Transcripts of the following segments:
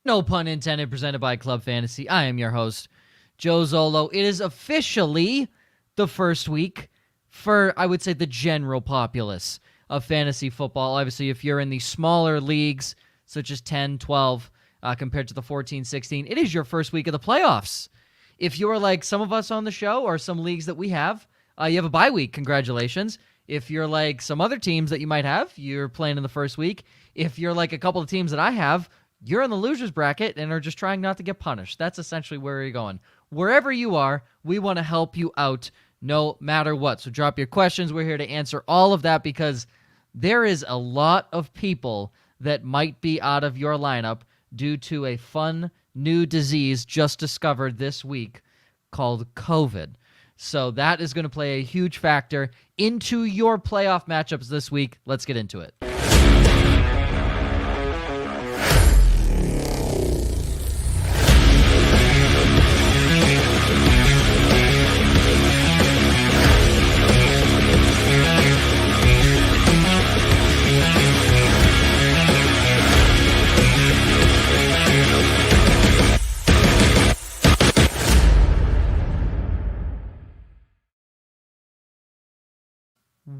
No pun intended, presented by Club Fantasy. I am your host, Joe Zollo. It is officially the first week for, I would say, the general populace of fantasy football. Obviously, if you're in the smaller leagues, such as 10, 12, compared to the 14, 16, it is your first week of the playoffs. If you're like some of us on the show or some leagues that we have, you have a bye week. Congratulations. If you're like some other teams that you might have, you're playing in the first week. If you're like a couple of teams that I have, you're in the loser's bracket and are just trying not to get punished. That's essentially where you're going. Wherever you are, we want to help you out no matter what. So drop your questions. We're here to answer all of that because there is a lot of people that might be out of your lineup due to a fun new disease just discovered this week called COVID. So that is going to play a huge factor into your playoff matchups this week. Let's get into it.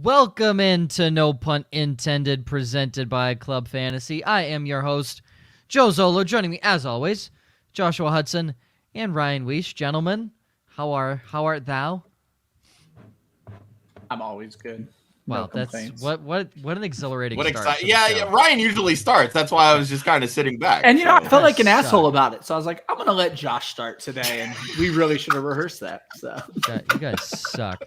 Welcome into No Pun Intended, presented by Club Fantasy. I am your host, Joe Zollo. Joining me, as always, Joshua Hudson and Ryan Weisse. Gentlemen, how art thou? I'm always good. Wow, that's what an exhilarating start. Yeah, Ryan usually starts. That's why I was just kind of sitting back. And I felt like an asshole about it. So I was like, I'm gonna let Josh start today, and we really should have rehearsed that. So you guys suck.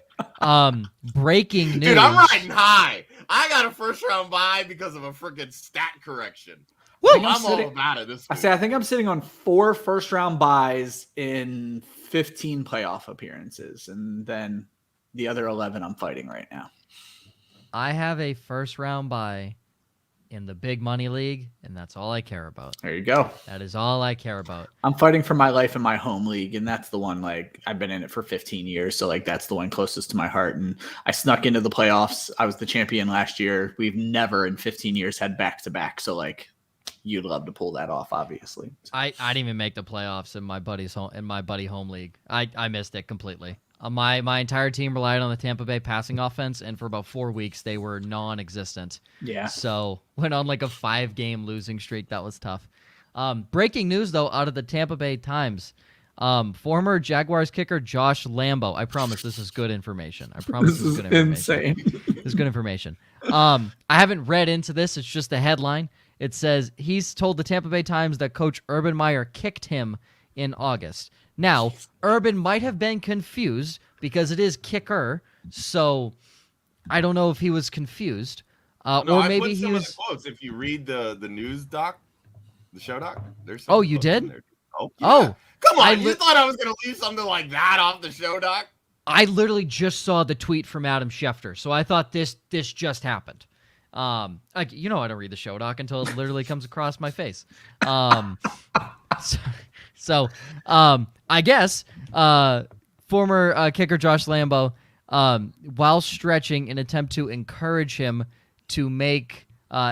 Breaking news. Dude, I'm riding high. I got a first round bye because of a freaking stat correction. I'm all about it this week. I think I'm sitting on 4 first round buys in 15 playoff appearances, and then the other 11 I'm fighting right now. I have a first round bye in the big money league, and that's all I care about. There you go. That is all I care about. I'm fighting for my life in my home league, and that's the one, like, I've been in it for 15 years, so, like, that's the one closest to my heart, and I snuck into the playoffs. I was the champion last year. We've never in 15 years had back-to-back, so, like, you'd love to pull that off, obviously. I didn't even make the playoffs in my buddy home league. I missed it completely. My entire team relied on the Tampa Bay passing offense, and for about 4 weeks, they were non-existent. Yeah. So went on like a 5-game losing streak. That was tough. Breaking news, though, out of the Tampa Bay Times. Former Jaguars kicker Josh Lambo. I promise this is good information. I promise this is good information. Insane. This is good information. I haven't read into this. It's just a headline. It says he's told the Tampa Bay Times that Coach Urban Meyer kicked him in August. Now, Urban might have been confused because it is kicker, so I don't know if he was confused. Or maybe he was. Of the quotes. If you read the news doc, the show doc, there's. Oh, you did? Oh, yeah. Oh, come on! You thought I was going to leave something like that off the show doc? I literally just saw the tweet from Adam Schefter, so I thought this just happened. I don't read the show doc until it literally comes across my face. So, I guess former kicker Josh Lambo, while stretching, in attempt to encourage him to make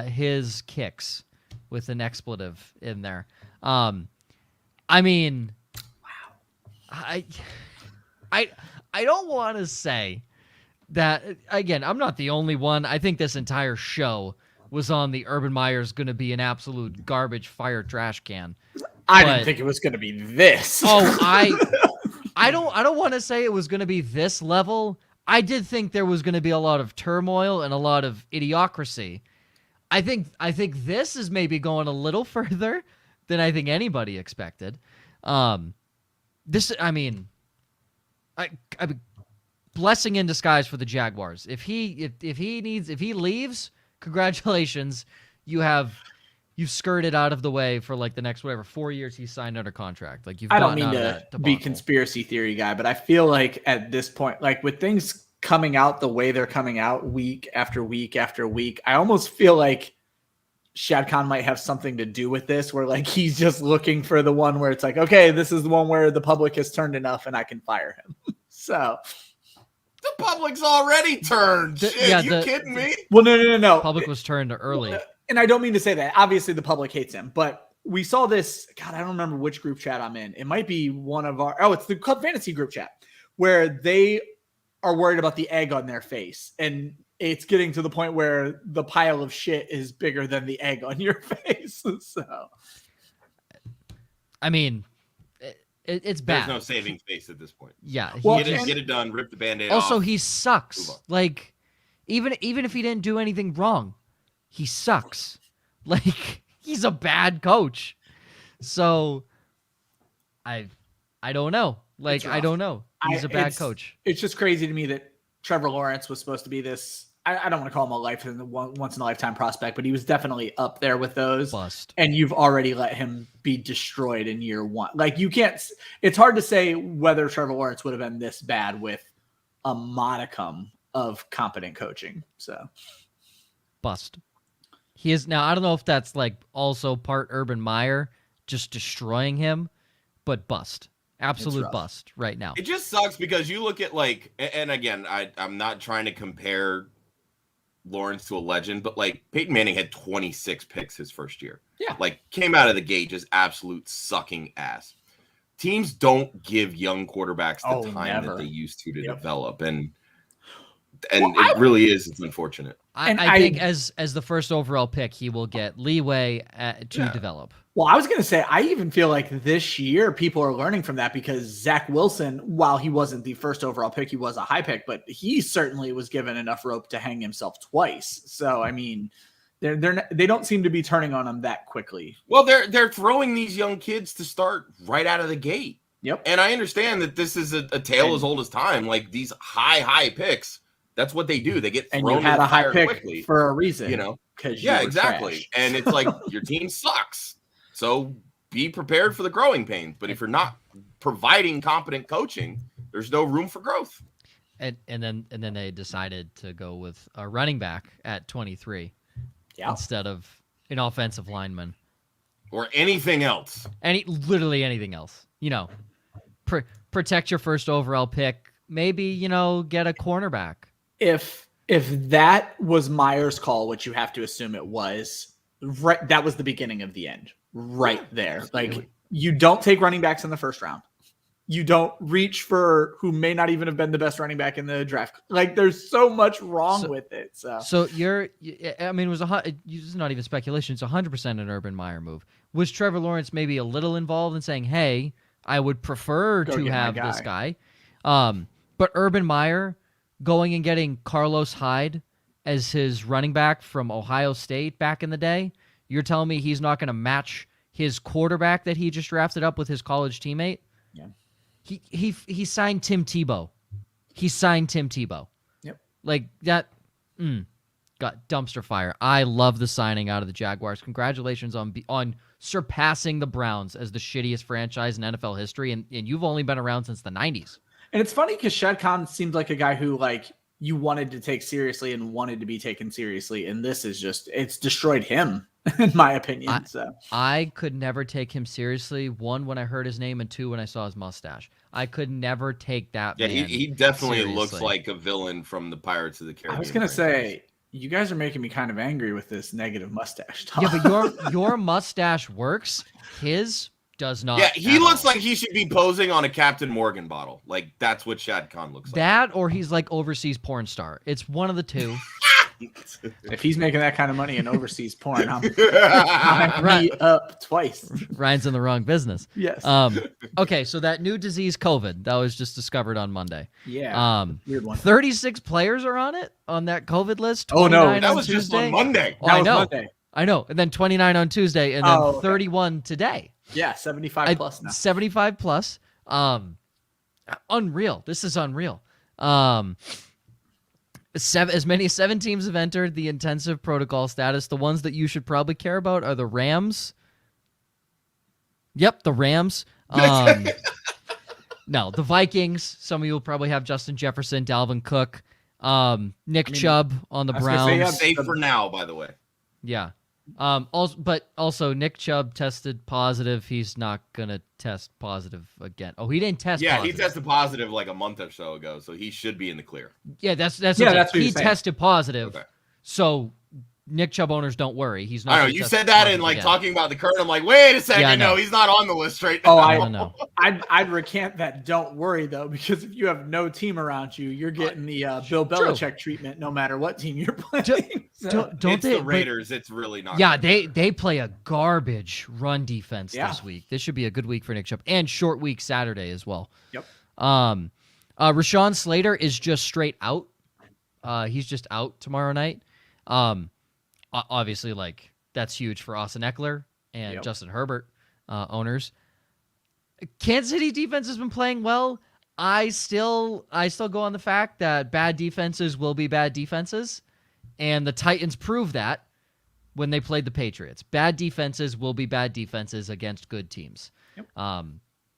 his kicks with an expletive in there. I mean, wow. I don't want to say that, again, I'm not the only one. I think this entire show was on the Urban Meyer's going to be an absolute garbage fire trash can. I didn't think it was going to be this. Oh, I don't want to say it was going to be this level. I did think there was going to be a lot of turmoil and a lot of idiocracy. I think this is maybe going a little further than I think anybody expected. Blessing in disguise for the Jaguars. If he leaves, congratulations. You've skirted out of the way for like the next 4 years he's signed under contract. Like I don't mean to be conspiracy theory guy, but I feel like at this point, like with things coming out the way they're coming out week after week after week, I almost feel like Shad Khan might have something to do with this, where like he's just looking for the one where it's like, okay, this is the one where the public has turned enough and I can fire him. So the public's already turned. Shit, you kidding me? Well, no. Public was turned early. And I don't mean to say that. Obviously, the public hates him, but we saw this. God, I don't remember which group chat I'm in. It might be one of our. It's the Club Fantasy group chat where they are worried about the egg on their face, and it's getting to the point where the pile of shit is bigger than the egg on your face. So, I mean, it's bad. There's no saving face at this point. Yeah, get it done. Rip the Band-Aid off. Also, he sucks. Like, even if he didn't do anything wrong, he sucks. Like, he's a bad coach. So, I don't know. Like, I don't know. He's a bad coach. It's just crazy to me that Trevor Lawrence was supposed to be this. I don't want to call him a once in a lifetime prospect, but he was definitely up there with those. Bust. And you've already let him be destroyed in year one. Like, you can't. It's hard to say whether Trevor Lawrence would have been this bad with a modicum of competent coaching. So, bust. He is now. I don't know if that's like also part Urban Meyer just destroying him, but bust. Absolute bust right now. It just sucks because you look at like, and again, I'm not trying to compare Lawrence to a legend, but like Peyton Manning had 26 picks his first year. Yeah. Like came out of the gate just absolute sucking ass. Teams don't give young quarterbacks the time that they used to develop. And it really is. It's unfortunate. I think as the first overall pick, he will get leeway to develop. Well, I was going to say, I even feel like this year people are learning from that because Zach Wilson, while he wasn't the first overall pick, he was a high pick, but he certainly was given enough rope to hang himself twice. So, I mean, they don't seem to be turning on him that quickly. Well, they're throwing these young kids to start right out of the gate. Yep. And I understand that this is a tale as old as time. Like these high picks, that's what they do. They get thrown. And you had a high pick quickly, for a reason, you know? Because exactly. Trash. And it's like your team sucks. So be prepared for the growing pains. But if you're not providing competent coaching, there's no room for growth. And then they decided to go with a running back at 23 instead of an offensive lineman or anything else. Literally anything else. You know, protect your first overall pick. Maybe, get a cornerback. If that was Meyer's call, which you have to assume it was, right, that was the beginning of the end. Right there. Like, you don't take running backs in the first round. You don't reach for who may not even have been the best running back in the draft. Like, there's so much wrong with it. So it was it's not even speculation. It's 100% an Urban Meyer move. Was Trevor Lawrence maybe a little involved in saying, hey, I would prefer to have this guy. But Urban Meyer going and getting Carlos Hyde as his running back from Ohio State back in the day, you're telling me he's not going to match his quarterback that he just drafted up with his college teammate? Yeah. He signed Tim Tebow. Yep. Like that. Got dumpster fire. I love the signing out of the Jaguars. Congratulations on surpassing the Browns as the shittiest franchise in NFL history, and you've only been around since the 90s. And it's funny because Shad Khan seems like a guy who you wanted to take seriously and wanted to be taken seriously, and this is it's destroyed him, in my opinion. I could never take him seriously. One, when I heard his name, and two, when I saw his mustache. I could never take that. Yeah, man he definitely seriously. Looks like a villain from the Pirates of the Caribbean. I was gonna say, you guys are making me kind of angry with this negative mustache talk. Yeah, but your mustache works. His does not. Yeah, he looks like he should be posing on a Captain Morgan bottle. Like, that's what Shad Khan looks like. That, or he's like overseas porn star. It's one of the two. If he's making that kind of money in overseas porn, I'm right up twice. Ryan's in the wrong business. Yes. Okay, so that new disease, COVID, that was just discovered on Monday. Yeah. Weird one. 36 players are on it on that COVID list. Oh no, that was just on Monday. Oh, I know. And then 29 on Tuesday, and then 31 today. Yeah, 75 plus now. 75 plus. Unreal. This is unreal. As many as 7 teams have entered the intensive protocol status. The ones that you should probably care about are the Rams. Yep, the Rams. No, the Vikings. Some of you will probably have Justin Jefferson, Dalvin Cook, Nick Chubb on the Browns. Safe for now, by the way. Yeah. Also Nick Chubb tested positive. He's not gonna test positive again. Oh, he didn't test. Yeah, positive. he tested positive like a month or so ago, so he should be in the clear. Yeah, that's what he tested positive. Okay. So Nick Chubb owners, don't worry. He's not. I know you said that and like talking about the current. I'm like, wait a second, no, he's not on the list right now. Oh, no. I'd recant that. Don't worry though, because if you have no team around you, you're getting the Bill Belichick treatment, no matter what team you're playing. Don't it's they? The Raiders. It's really not. Yeah, they play a garbage run defense this week. This should be a good week for Nick Chubb, and short week Saturday as well. Yep. Rashawn Slater is just straight out. He's just out tomorrow night. Obviously, like that's huge for Austin Eckler and Justin Herbert owners. Kansas City defense has been playing well. I still go on the fact that bad defenses will be bad defenses, and the Titans proved that when they played the Patriots. Bad defenses will be bad defenses against good teams. Yep.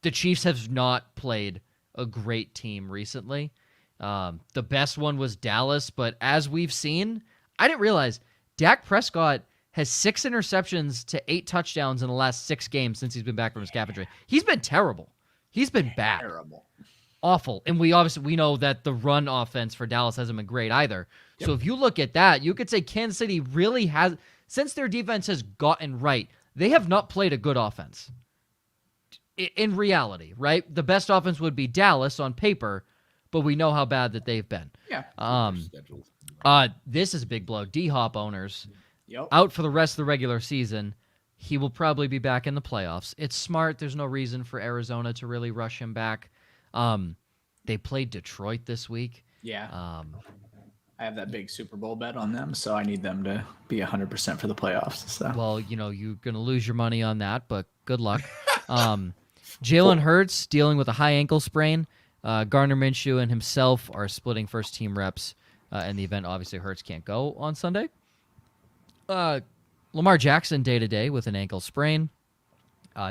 The Chiefs have not played a great team recently. The best one was Dallas, but as we've seen, I didn't realize Dak Prescott has 6 interceptions to 8 touchdowns in the last 6 games since he's been back from his calf injury. He's been terrible. He's been bad. Terrible. Awful. And we know that the run offense for Dallas hasn't been great either. Yep. So if you look at that, you could say Kansas City really has, since their defense has gotten right, they have not played a good offense. In reality, right? The best offense would be Dallas on paper, but we know how bad that they've been. Yeah. This is a big blow. D-Hop owners out for the rest of the regular season. He will probably be back in the playoffs. It's smart. There's no reason for Arizona to really rush him back. They played Detroit this week. Yeah. I have that big Super Bowl bet on them, so I need them to be 100% for the playoffs. So. Well, you're going to lose your money on that, but good luck. Jalen Hurts dealing with a high ankle sprain. Gardner Minshew and himself are splitting first-team reps in the event. Obviously, Hurts can't go on Sunday. Lamar Jackson day-to-day with an ankle sprain.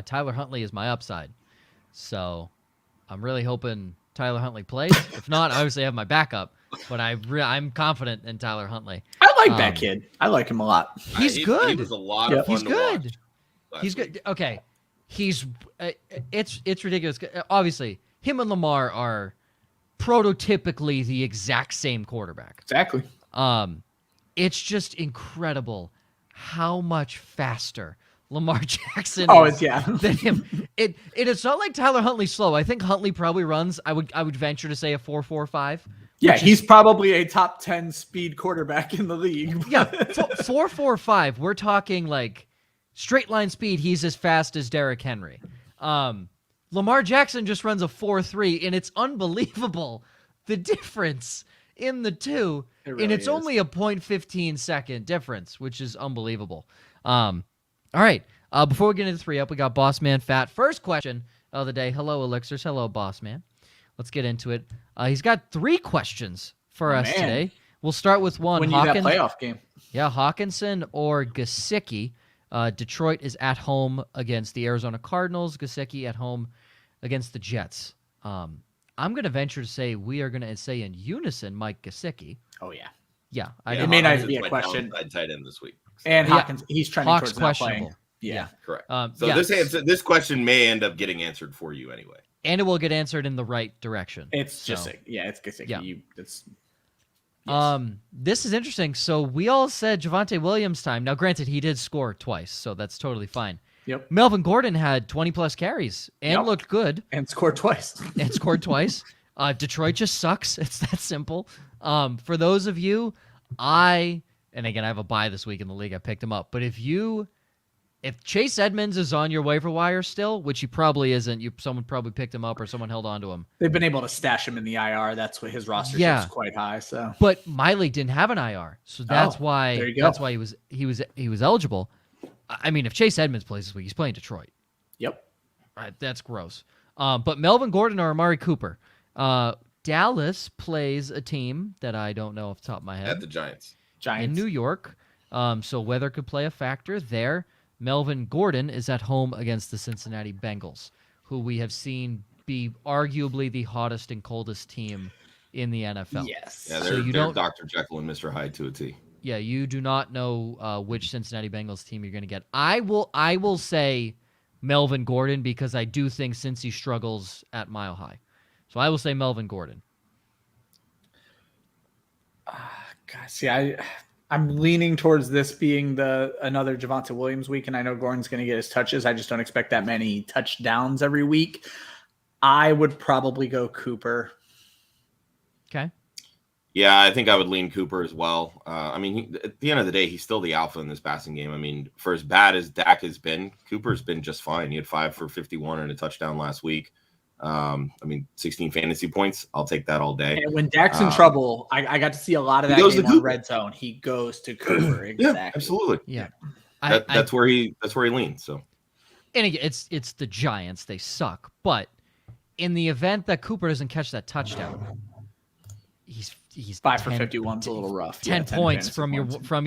Tyler Huntley is my upside. So I'm really hoping Tyler Huntley plays. If not, I obviously have my backup. But I'm confident in Tyler Huntley. I like that kid. I like him a lot. He's good. He was a lot of fun He's good. He's good. Okay. It's ridiculous. Obviously, him and Lamar are prototypically the exact same quarterback. Exactly. It's just incredible how much faster Lamar Jackson is than him. It's not like Tyler Huntley's slow. I think Huntley probably runs, I would venture to say, a 4.45. Yeah, he's probably a top 10 speed quarterback in the league. Yeah, 4.45. We're talking like straight line speed. He's as fast as Derrick Henry. Lamar Jackson just runs a 4.3, and it's unbelievable the difference in the two. It's only a 0.15 second difference, which is unbelievable. All right. Before we get into 3-Up, we got Boss Man Fat. First question of the day. Hello, Elixirs. Hello, Boss Man. Let's get into it. He's got 3 questions for us today. We'll start with one. When you that playoff game. Yeah, Hawkinson or Gesicki. Detroit is at home against the Arizona Cardinals. Gesicki at home against the Jets. I'm going to venture to say we are going to say in unison Mike Gesicki. Oh, yeah. Yeah. It may not be a question. Tight end this week. And Hawkins, he's trending towards not playing. Yeah. Correct. This question may end up getting answered for you anyway. And it will get answered in the right direction. It's just it's Gesicki. Yeah. This is interesting. So we all said Javonte Williams time. Now, granted, he did score twice, so that's totally fine. Yep. Melvin Gordon had 20-plus carries and looked good. And scored twice. Detroit just sucks. It's that simple. For those of you, and again, I have a bye this week in the league. I picked him up. But if Chase Edmonds is on your waiver wire still, which he probably isn't, someone probably picked him up or someone held on to him. They've been able to stash him in the IR. That's what his roster is quite high. So, but my league didn't have an IR, so that's why. There you go. That's why he was eligible. I mean, if Chase Edmonds plays this week, he's playing Detroit. Yep. Right, that's gross. But Melvin Gordon or Amari Cooper. Dallas plays a team that I don't know off the top of my head. At the Giants. In New York. So weather could play a factor there. Melvin Gordon is at home against the Cincinnati Bengals, who we have seen be arguably the hottest and coldest team in the NFL. Yes. Yeah, they're Dr. Jekyll and Mr. Hyde to a T. Yeah, you do not know which Cincinnati Bengals team you're going to get. I will say Melvin Gordon because I do think Cincy struggles at Mile High. So I will say Melvin Gordon. God, see, I I'm leaning towards this being another Javonte Williams week, and I know Gordon's going to get his touches. I just don't expect that many touchdowns every week. I would probably go Cooper. Okay. Yeah, I think I would lean Cooper as well. I mean, at the end of the day, he's still the alpha in this passing game. I mean, for as bad as Dak has been, Cooper's been just fine. He had 5 for 51 and a touchdown last week. I mean, 16 fantasy points. I'll take that all day. And when Dak's in trouble, I got to see a lot of that game on Red Zone. He goes to Cooper. Exactly. Yeah, absolutely. Yeah. That's where he leans. So, and again, it's the Giants. They suck. But in the event that Cooper doesn't catch that touchdown, he's 5 for 51's a little rough. 10 points from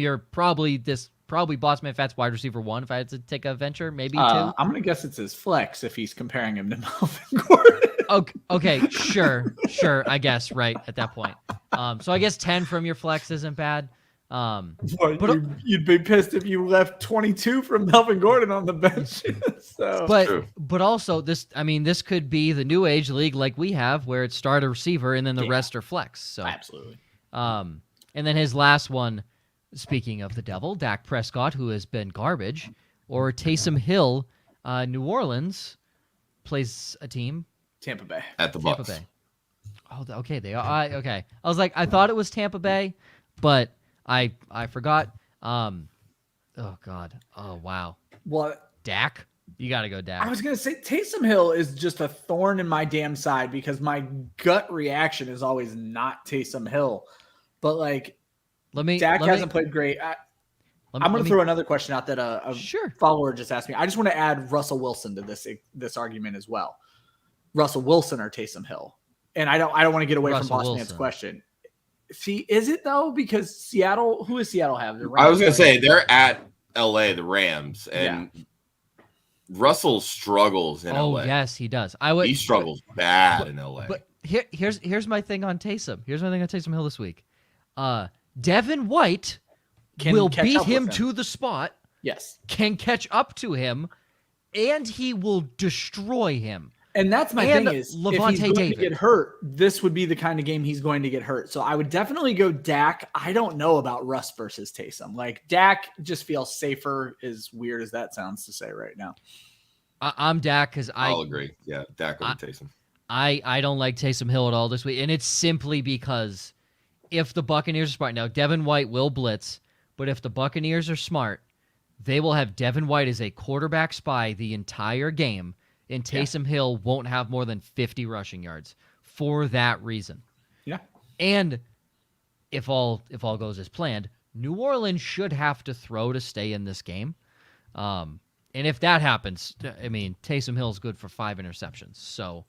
your probably Bossman Fat's wide receiver 1. If I had to take a venture, maybe 2. I'm gonna guess it's his flex if he's comparing him to Melvin Gordon. Okay, sure. I guess right at that point. So I guess 10 from your flex isn't bad. But you'd be pissed if you left 22 from Melvin Gordon on the bench. But also this could be the new age league like we have, where it's start a receiver and then the rest are flex. So absolutely. And then his last one. Speaking of the devil, Dak Prescott, who has been garbage, or Taysom Hill, New Orleans plays a team. Tampa Bay. At the Bucs. Tampa Bay. Oh, okay. They are. Okay. I was like, I thought it was Tampa Bay, but I forgot. Oh God. Oh wow. What? Dak? You got to go Dak. I was gonna say Taysom Hill is just a thorn in my damn side because my gut reaction is always not Taysom Hill, but like. Dak hasn't played great. I'm going to throw another question out that a follower just asked me. I just want to add Russell Wilson to this argument as well. Russell Wilson or Taysom Hill, and I don't want to get away from Boss Man's question. See, is it though? Because Seattle, who does Seattle have? The Rams, I was going to say they're at LA, the Rams, and Russell struggles in LA. Oh yes, he does. He struggles bad in LA. But here's my thing on Taysom. Here's my thing on Taysom Hill this week. Devin White will beat him to the spot. Yes. Can catch up to him, and he will destroy him. And that's my thing is, Levante if he's going David. to get hurt, this would be the kind of game he's going to get hurt. So I would definitely go Dak. I don't know about Russ versus Taysom. Like, Dak just feels safer, as weird as that sounds to say right now. I'm Dak because I'll agree. Yeah, Dak over Taysom. I don't like Taysom Hill at all this week, and it's simply because if the Buccaneers are smart, now Devin White will blitz, but if the Buccaneers are smart, they will have Devin White as a quarterback spy the entire game, and Taysom Hill won't have more than 50 rushing yards for that reason. Yeah. And if all goes as planned, New Orleans should have to throw to stay in this game. And if that happens, I mean, Taysom Hill's good for 5 interceptions. So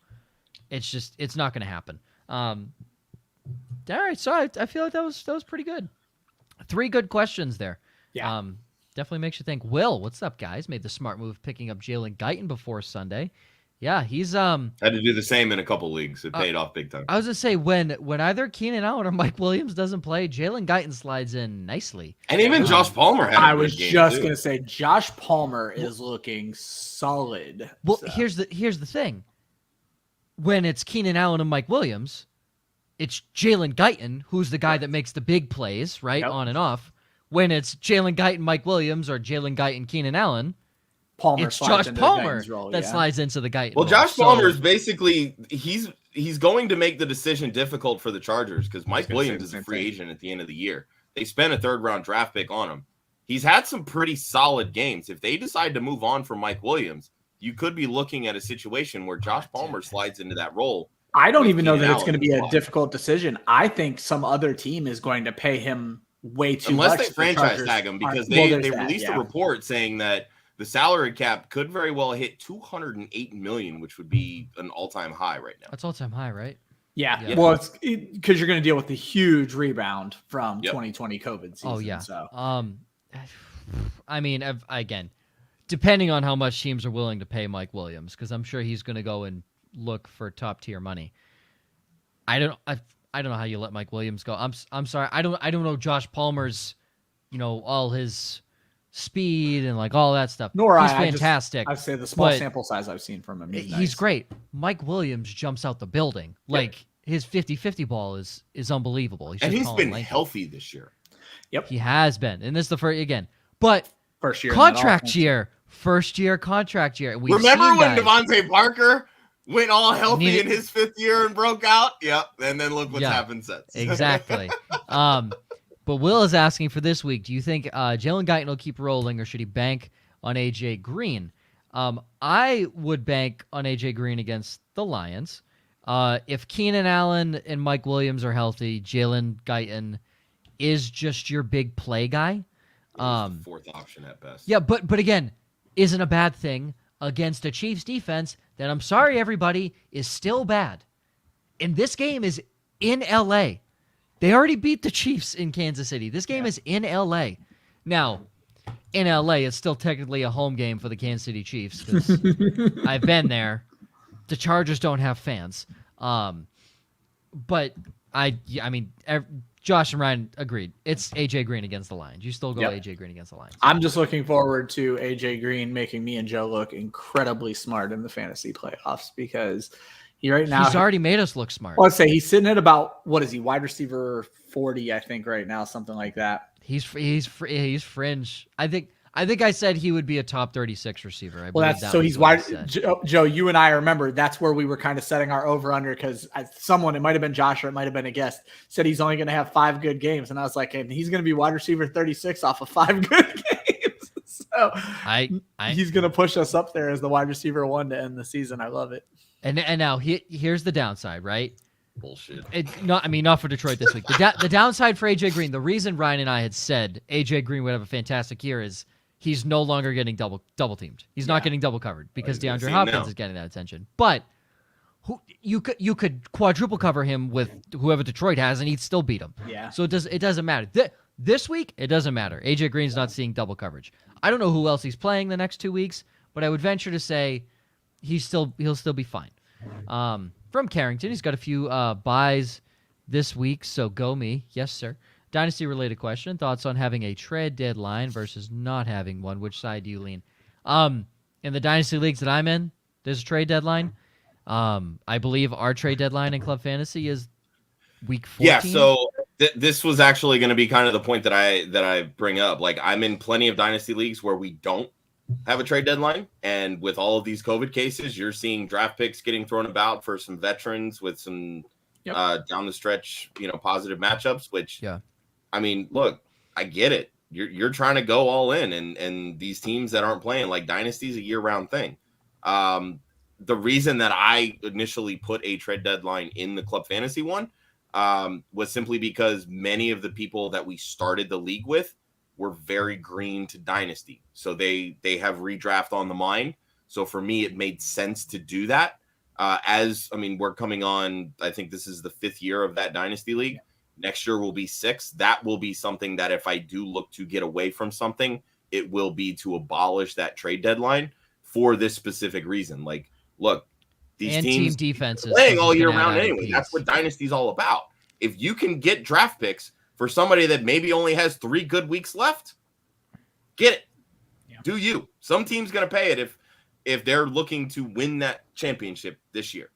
it's not going to happen. All right, so I feel like that was pretty good. 3 good questions there. Yeah. Definitely makes you think. Will, what's up, guys? Made the smart move picking up Jalen Guyton before Sunday. Yeah, he's had to do the same in a couple leagues. It paid off big time. I was gonna say when either Keenan Allen or Mike Williams doesn't play, Jalen Guyton slides in nicely. And even Josh Palmer had I was just gonna say Josh Palmer is looking solid. Well, here's the thing. When it's Keenan Allen and Mike Williams, it's Jalen Guyton, who's the guy that makes the big plays, right? Yep. On and off. When it's Jalen Guyton, Mike Williams, or Jalen Guyton, Keenan Allen, it's Josh Palmer that slides into the Guyton. Well, Josh Palmer is basically he's going to make the decision difficult for the Chargers because Mike Williams is a free agent at the end of the year. They spent a 3rd-round draft pick on him. He's had some pretty solid games. If they decide to move on from Mike Williams, you could be looking at a situation where Josh Palmer slides into that role. I don't even know that it's going to be a difficult decision. I think some other team is going to pay him way too much. Unless they franchise tag him, because they released a report saying that the salary cap could very well hit $208 million, which would be an all-time high right now. That's all-time high, right? Yeah. Well, it's because you're going to deal with the huge rebound from 2020 COVID season. Oh yeah. So, I mean, again, depending on how much teams are willing to pay Mike Williams, because I'm sure he's going to go and look for top-tier money. I don't know how you let Mike Williams go. I'm sorry. I don't know Josh Palmer's, all his speed and like all that stuff. He's fantastic. I'd say the small sample size I've seen from him. He's great. Mike Williams jumps out the building. Like his 50-50 ball is unbelievable. He's been healthy this year. Yep. He has been. And this is the first, again. But First year. contract year. First year contract year. Remember when Devontae Parker went all healthy in his 5th year and broke out? Yep. And then look what's happened since. Exactly. But Will is asking for this week, do you think Jalen Guyton will keep rolling or should he bank on A.J. Green? I would bank on A.J. Green against the Lions. If Keenan Allen and Mike Williams are healthy, Jalen Guyton is just your big play guy. The fourth option at best. Yeah, but again, isn't a bad thing against a Chiefs defense that, I'm sorry, everybody, is still bad. And this game is in L.A. They already beat the Chiefs in Kansas City. This game is in L.A. Now, in L.A., it's still technically a home game for the Kansas City Chiefs because I've been there. The Chargers don't have fans. But Josh and Ryan agreed. It's A.J. Green against the Lions. You still go A.J. Green against the Lions. I'm just looking forward to A.J. Green making me and Joe look incredibly smart in the fantasy playoffs because he's already made us look smart. Let's say he's sitting at about, what is he, wide receiver 40, I think, right now, something like that. He's fringe. I think I said he would be a top 36 receiver. He's wide. Joe, you and I remember that's where we were kind of setting our over under because someone, it might have been Josh or it might have been a guest, said he's only going to have 5 good games, and I was like, and he's going to be wide receiver 36 off of 5 good games. So he's going to push us up there as the wide receiver 1 to end the season. I love it. And now here's the downside, right? Bullshit. Not for Detroit this week. The downside for AJ Green, the reason Ryan and I had said AJ Green would have a fantastic year is he's no longer getting double teamed. He's not getting double covered because DeAndre Hopkins is getting that attention. But you could quadruple cover him with whoever Detroit has, and he'd still beat him. Yeah. So it doesn't matter. This week it doesn't matter. AJ Green's not seeing double coverage. I don't know who else he's playing the next 2 weeks, but I would venture to say he'll still be fine. From Carrington, he's got a few buys this week, so go me. Yes, sir. Dynasty-related question. Thoughts on having a trade deadline versus not having one? Which side do you lean? In the Dynasty leagues that I'm in, there's a trade deadline. I believe our trade deadline in Club Fantasy is week 14. Yeah, so this was actually going to be kind of the point that I bring up. Like, I'm in plenty of Dynasty leagues where we don't have a trade deadline, and with all of these COVID cases, you're seeing draft picks getting thrown about for some veterans with some down the stretch, positive matchups. Which, I mean, look, I get it. You're trying to go all in, and these teams that aren't playing, like, Dynasty is a year-round thing. The reason that I initially put a trade deadline in the Club Fantasy one was simply because many of the people that we started the league with were very green to Dynasty. So they have redraft on the mind. So for me, it made sense to do that. We're coming on, I think this is the 5th year of that Dynasty league. Next year will be 6. That will be something that if I do look to get away from something, it will be to abolish that trade deadline for this specific reason. Like, look, these teams team defenses playing all year round anyway. That's what Dynasty's all about. If you can get draft picks for somebody that maybe only has 3 good weeks left, get it. Yeah. Do you? Some team's going to pay it if they're looking to win that championship this year.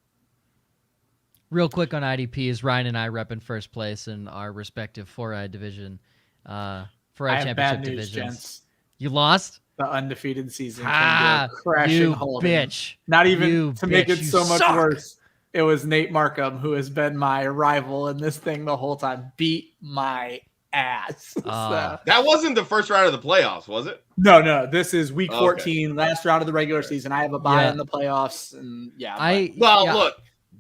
Real quick on IDP is Ryan and I rep in first place in our respective 4i division, 4i championship bad news, divisions. Gents. You lost? The undefeated season came to a crashing halt. Bitch. Not even to make it so much worse. It was Nate Markham, who has been my rival in this thing the whole time. Beat my ass. That wasn't the first round of the playoffs, was it? No. This is week 14, last round of the regular season. I have a bye in the playoffs, and look,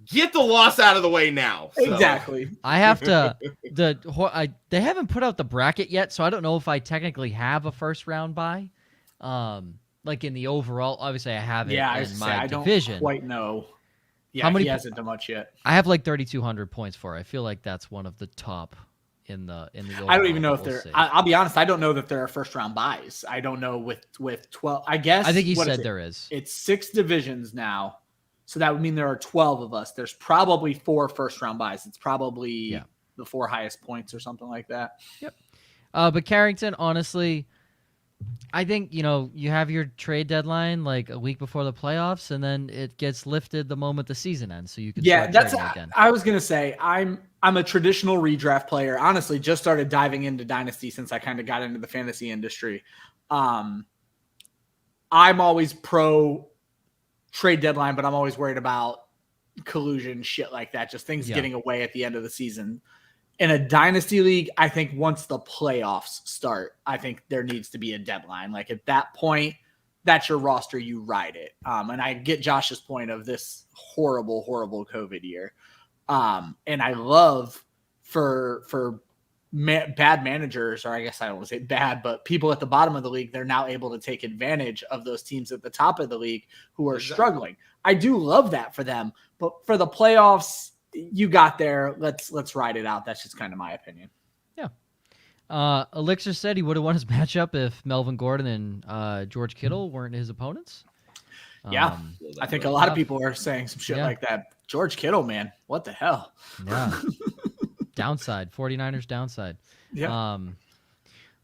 get the loss out of the way now. So. Exactly. I have to. They haven't put out the bracket yet, so I don't know if I technically have a first round bye. Like in the overall, obviously I have it in my division. I don't quite know. Yeah, he hasn't done much yet. I have like 3,200 points for it. I feel like that's one of the top in the overall. I don't even know if they're. I'll be honest. I don't know that there are first round buys. I don't know with 12. I guess. I think he said there is. It's 6 divisions now, so that would mean there are 12 of us. There's probably 4 first round buys. It's probably the 4 highest points or something like that. Yep. But Carrington, honestly, I think, you have your trade deadline like a week before the playoffs, and then it gets lifted the moment the season ends, so you can start trading again. I was gonna say I'm a traditional redraft player. Honestly, just started diving into Dynasty since I kind of got into the fantasy industry. I'm always pro trade deadline, but I'm always worried about collusion, shit like that, just things getting away at the end of the season. In a dynasty league, I think once the playoffs start, I think there needs to be a deadline. Like at that point, that's your roster. You ride it. And I get Josh's point of this horrible, horrible COVID year. And I love for bad managers, or I guess I don't want to say bad, but people at the bottom of the league, they're now able to take advantage of those teams at the top of the league who are struggling. I do love that for them, but for the playoffs, you got there. Let's ride it out. That's just kind of my opinion. Yeah. Elixir said he would have won his matchup if Melvin Gordon and George Kittle weren't his opponents. Yeah. I think a lot of people are saying some shit like that. George Kittle, man, what the hell? Yeah. Downside. 49ers downside. Yeah.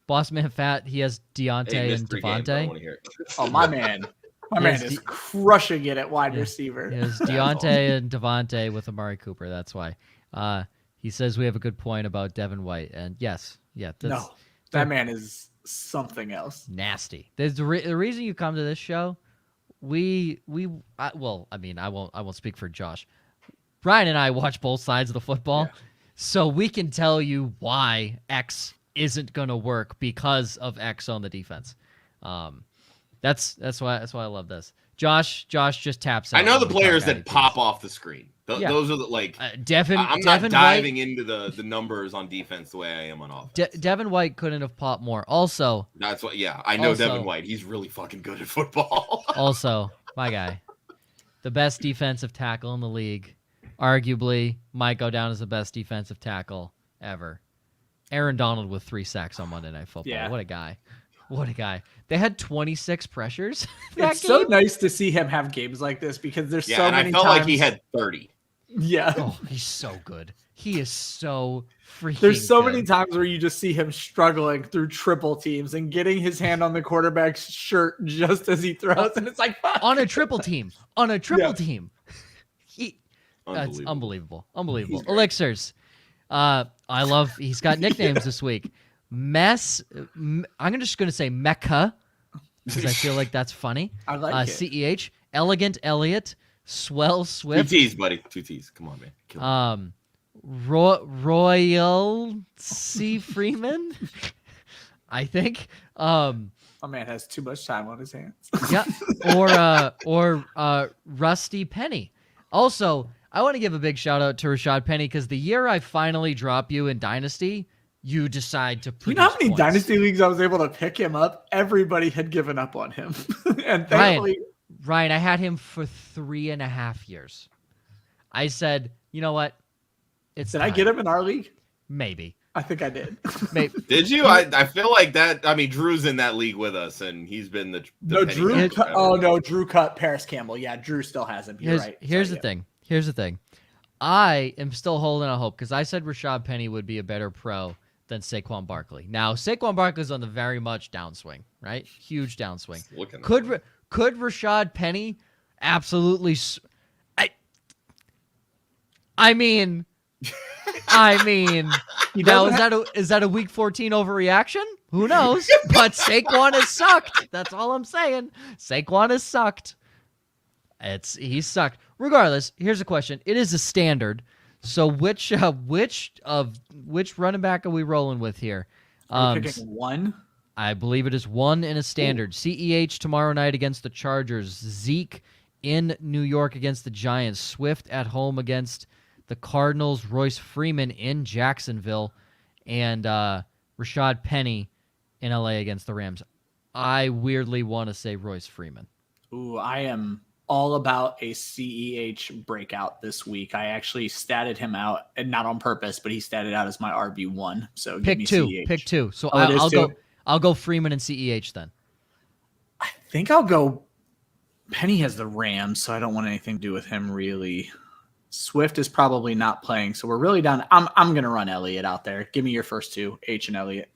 Boss Man Fat, he has Deontay and Devontae. Oh, my man. My man is crushing it at wide receiver. He has Deontay and Devontae with Amari Cooper. That's why. He says we have a good point about Devin White. And yes. Yeah. That man is something else. Nasty. There's the reason you come to this show, I won't speak for Josh. Ryan and I watch both sides of the football. Yeah. So we can tell you why X isn't going to work because of X on the defense. That's why I love this. Josh just taps out. I know the players that pop off the screen. Those are I'm not diving into the numbers on defense the way I am on offense. Devin White couldn't have popped more. Also, that's what. Yeah, I know Devin White. He's really fucking good at football. Also, my guy, the best defensive tackle in the league, arguably might go down as the best defensive tackle ever. Aaron Donald with 3 sacks on Monday Night Football. Yeah. What a guy. What a guy. They had 26 pressures. It's so nice to see him have games like this because there's so many times. I felt like he had 30. Yeah. Oh, he's so good. He is so freaking There's so good. many times where you just see him struggling through triple teams and getting his hand on the quarterback's shirt just as he throws. And it's like, fuck. On a triple team. Team. That's unbelievable. Elixirs. He's got nicknames this week. I'm just going to say Mecca because I feel like that's funny. I like it. CEH, Elegant Elliott, Swell Swift. 2 T's, buddy. 2 T's. Come on, man. Royal C. Freeman, I think. My man has too much time on his hands. Yeah. Or Rusty Penny. Also, I want to give a big shout out to Rashad Penny because the year I finally drop you in Dynasty, you decide to produce. You know how many points. Dynasty leagues I was able to pick him up? Everybody had given up on him. And thankfully, Ryan, I had him for 3.5 years. I said, you know what? Did I get him in our league? Maybe. I think I did. Maybe. Did you? I feel like that. I mean, Drew's in that league with us, and he's been the Drew cut Paris Campbell. Yeah, Drew still has him. You're right. Here's the thing. I am still holding out hope because I said Rashad Penny would be a better pro than Saquon Barkley. Now, Saquon Barkley's on the very much downswing, right? Huge downswing. Could Rashad Penny absolutely? I mean, now is that a Week 14 overreaction? Who knows? But Saquon has sucked. That's all I'm saying. Saquon has sucked. He sucked. Regardless, here's a question. It is a standard. So which running back are we rolling with here? Are we picking one? I believe it is one in a standard. CEH tomorrow night against the Chargers. Zeke in New York against the Giants. Swift at home against the Cardinals. Royce Freeman in Jacksonville. And Rashad Penny in LA against the Rams. I weirdly want to say Royce Freeman. Ooh, I am all about a CEH breakout this week. I actually statted him out, and not on purpose, but he statted out as my RB1. So pick two. So I'll go Freeman and CEH then. I think I'll go. Penny has the Rams, so I don't want anything to do with him really. Swift is probably not playing, so we're really down. I'm gonna run Elliott out there. Give me your first two, H and Elliott.